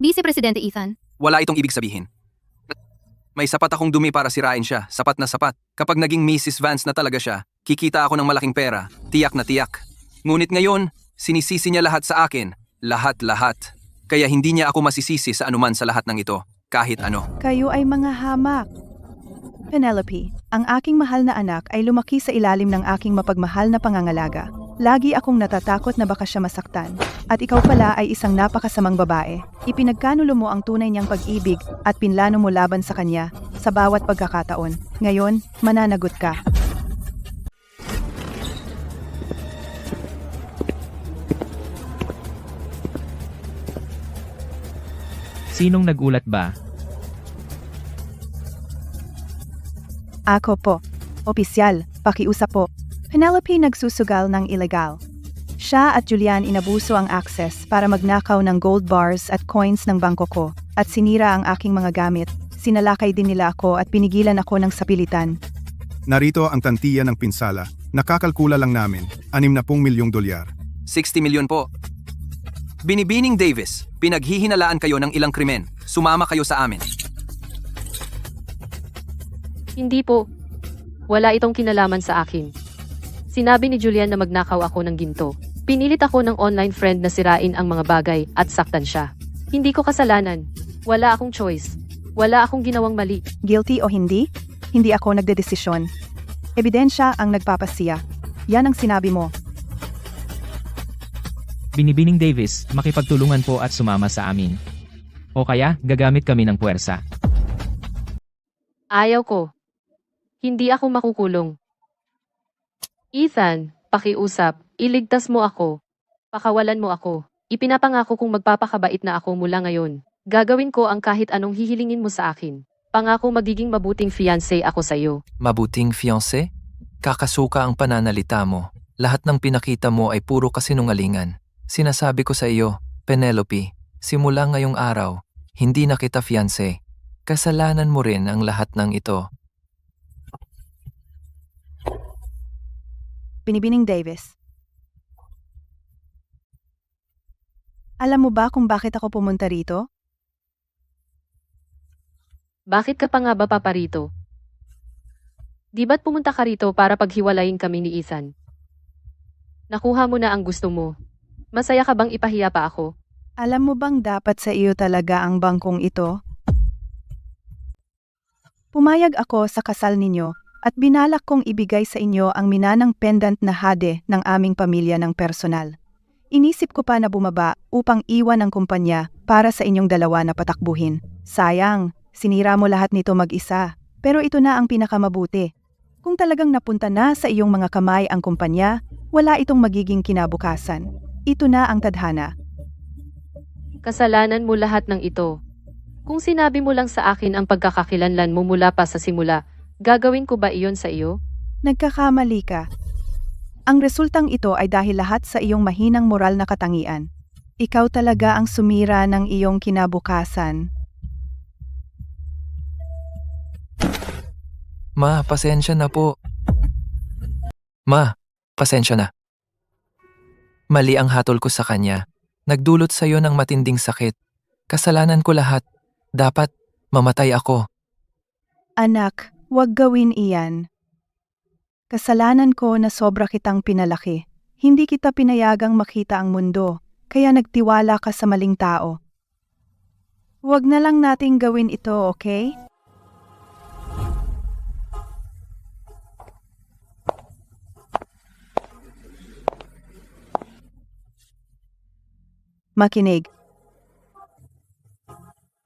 Vice Presidente Ethan? Wala itong ibig sabihin. May sapat akong dumi para sirain siya, sapat na sapat. Kapag naging Mrs. Vance na talaga siya, kikita ako ng malaking pera, tiyak na tiyak. Ngunit ngayon, sinisisi niya lahat sa akin, lahat-lahat. Kaya hindi niya ako masisisi sa anuman sa lahat ng ito, kahit ano. Kayo ay mga hamak. Penelope, ang aking mahal na anak ay lumaki sa ilalim ng aking mapagmahal na pangangalaga. Lagi akong natatakot na baka siya masaktan. At ikaw pala ay isang napakasamang babae. Ipinagkanulo mo ang tunay niyang pag-ibig at pinlano mo laban sa kanya sa bawat pagkakataon. Ngayon, mananagot ka. Sinong nagulat ba? Ako po. Opisyal, pakiusap po. Penelope nagsusugal ng ilegal. Siya at Julian inabuso ang access para magnakaw ng gold bars at coins ng bangko ko at sinira ang aking mga gamit. Sinalakay din nila ako at pinigilan ako ng sapilitan. Narito ang tantiya ng pinsala. Nakakalkula lang namin, 60 milyong dolyar. 60 milyon po. Binibining Davis, pinaghihinalaan kayo ng ilang krimen. Sumama kayo sa amin. Hindi po. Wala itong kinalaman sa akin. Sinabi ni Julian na magnakaw ako ng ginto. Pinilit ako ng online friend na sirain ang mga bagay at saktan siya. Hindi ko kasalanan. Wala akong choice. Wala akong ginawang mali. Guilty o hindi? Hindi ako nagdedesisyon. Ebidensya ang nagpapasiya. Yan ang sinabi mo. Binibining Davis, makipagtulungan po at sumama sa amin. O kaya, gagamit kami ng puwersa. Ayaw ko. Hindi ako makukulong. Ethan, pakiusap, iligtas mo ako. Pakawalan mo ako. Ipinapangako kong magpapakabait na ako mula ngayon. Gagawin ko ang kahit anong hihilingin mo sa akin. Pangako magiging mabuting fiancé ako sa iyo. Mabuting fiancé? Kakasuka ang pananalita mo. Lahat ng pinakita mo ay puro kasinungalingan. Sinasabi ko sa iyo, Penelope, simula ngayong araw, hindi na kita fiancé. Kasalanan mo rin ang lahat ng ito. Binibining Davis. Alam mo ba kung bakit ako pumunta rito? Bakit ka pa nga ba paparito? Di ba't pumunta ka rito para paghiwalayin kami ni Ethan? Nakuha mo na ang gusto mo. Masaya ka bang ipahiya pa ako? Alam mo bang dapat sa iyo talaga ang bangkong ito? Pumayag ako sa kasal ninyo at binalak kong ibigay sa inyo ang minanang pendant na hade ng aming pamilya ng personal. Inisip ko pa na bumaba upang iwan ang kumpanya para sa inyong dalawa na patakbuhin. Sayang, sinira mo lahat nito mag-isa. Pero ito na ang pinakamabuti. Kung talagang napunta na sa iyong mga kamay ang kumpanya, wala itong magiging kinabukasan. Ito na ang tadhana. Kasalanan mo lahat ng ito. Kung sinabi mo lang sa akin ang pagkakakilanlan mo mula pa sa simula, gagawin ko ba iyon sa iyo? Nagkakamali ka. Ang resultang ito ay dahil lahat sa iyong mahinang moral na katangian. Ikaw talaga ang sumira ng iyong kinabukasan. Ma, pasensya na po. Ma, pasensya na. Mali ang hatol ko sa kanya. Nagdulot sa iyo ng matinding sakit. Kasalanan ko lahat. Dapat mamatay ako. Anak, huwag gawin iyan. Kasalanan ko na sobra kitang pinalaki. Hindi kita pinayagang makita ang mundo, kaya nagtiwala ka sa maling tao. Huwag na lang nating gawin ito, okay? Makinig.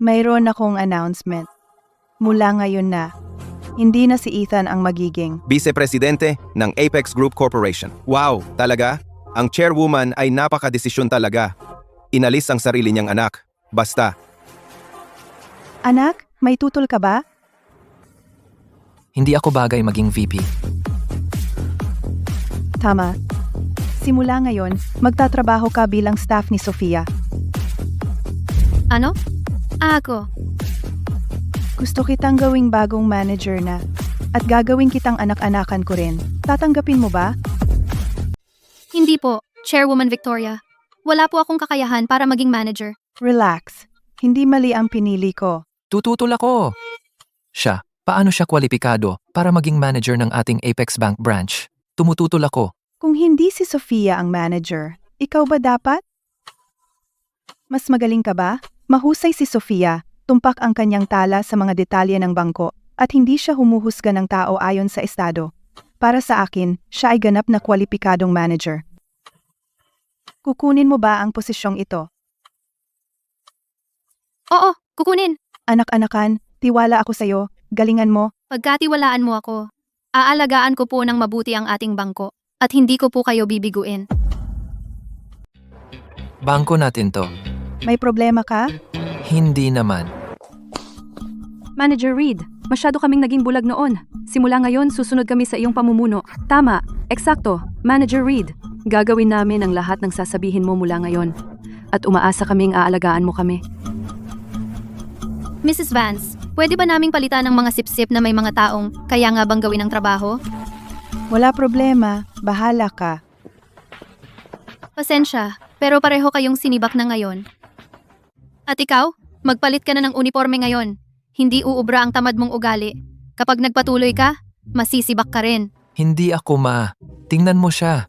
Mayroon akong announcement. Mula ngayon na, hindi na si Ethan ang magiging. Vice-presidente ng Apex Group Corporation. Wow, talaga? Ang chairwoman ay napakadesisyon talaga. Inalis ang sarili niyang anak. Basta. Anak, may tutol ka ba? Hindi ako bagay maging VP. Tama. Simula ngayon, magtatrabaho ka bilang staff ni Sofia. Ano? Ako. Gusto kitang gawing bagong manager na. At gagawin kitang anak-anakan ko rin. Tatanggapin mo ba? Hindi po, Chairwoman Victoria. Wala po akong kakayahan para maging manager. Relax. Hindi mali ang pinili ko. Tututol ako. Siya, paano siya kwalipikado para maging manager ng ating Apex Bank branch? Tumututol ako. Kung hindi si Sofia ang manager, ikaw ba dapat? Mas magaling ka ba? Mahusay si Sofia. Tumpak ang kanyang tala sa mga detalye ng bangko at hindi siya humuhusga ng tao ayon sa estado. Para sa akin, siya ay ganap na kwalipikadong manager. Kukunin mo ba ang posisyong ito? Oo, kukunin. Anak-anakan, tiwala ako sa'yo, galingan mo. Pagkatiwalaan mo ako, aalagaan ko po ng mabuti ang ating bangko at hindi ko po kayo bibiguin. Bangko natin to. May problema ka? Hindi naman. Manager Reed, masyado kaming naging bulag noon. Simula ngayon, susunod kami sa iyong pamumuno. Tama, eksakto, Manager Reed. Gagawin namin ang lahat ng sasabihin mo mula ngayon. At umaasa kaming aalagaan mo kami. Mrs. Vance, pwede ba naming palitan ng mga sip-sip na may mga taong kaya nga bang gawin ang trabaho? Wala problema, bahala ka. Pasensya, pero pareho kayong sinibak na ngayon. At ikaw, magpalit ka na ng uniforme ngayon. Hindi uubra ang tamad mong ugali. Kapag nagpatuloy ka, masisibak ka rin. Hindi ako, ma. Tingnan mo siya.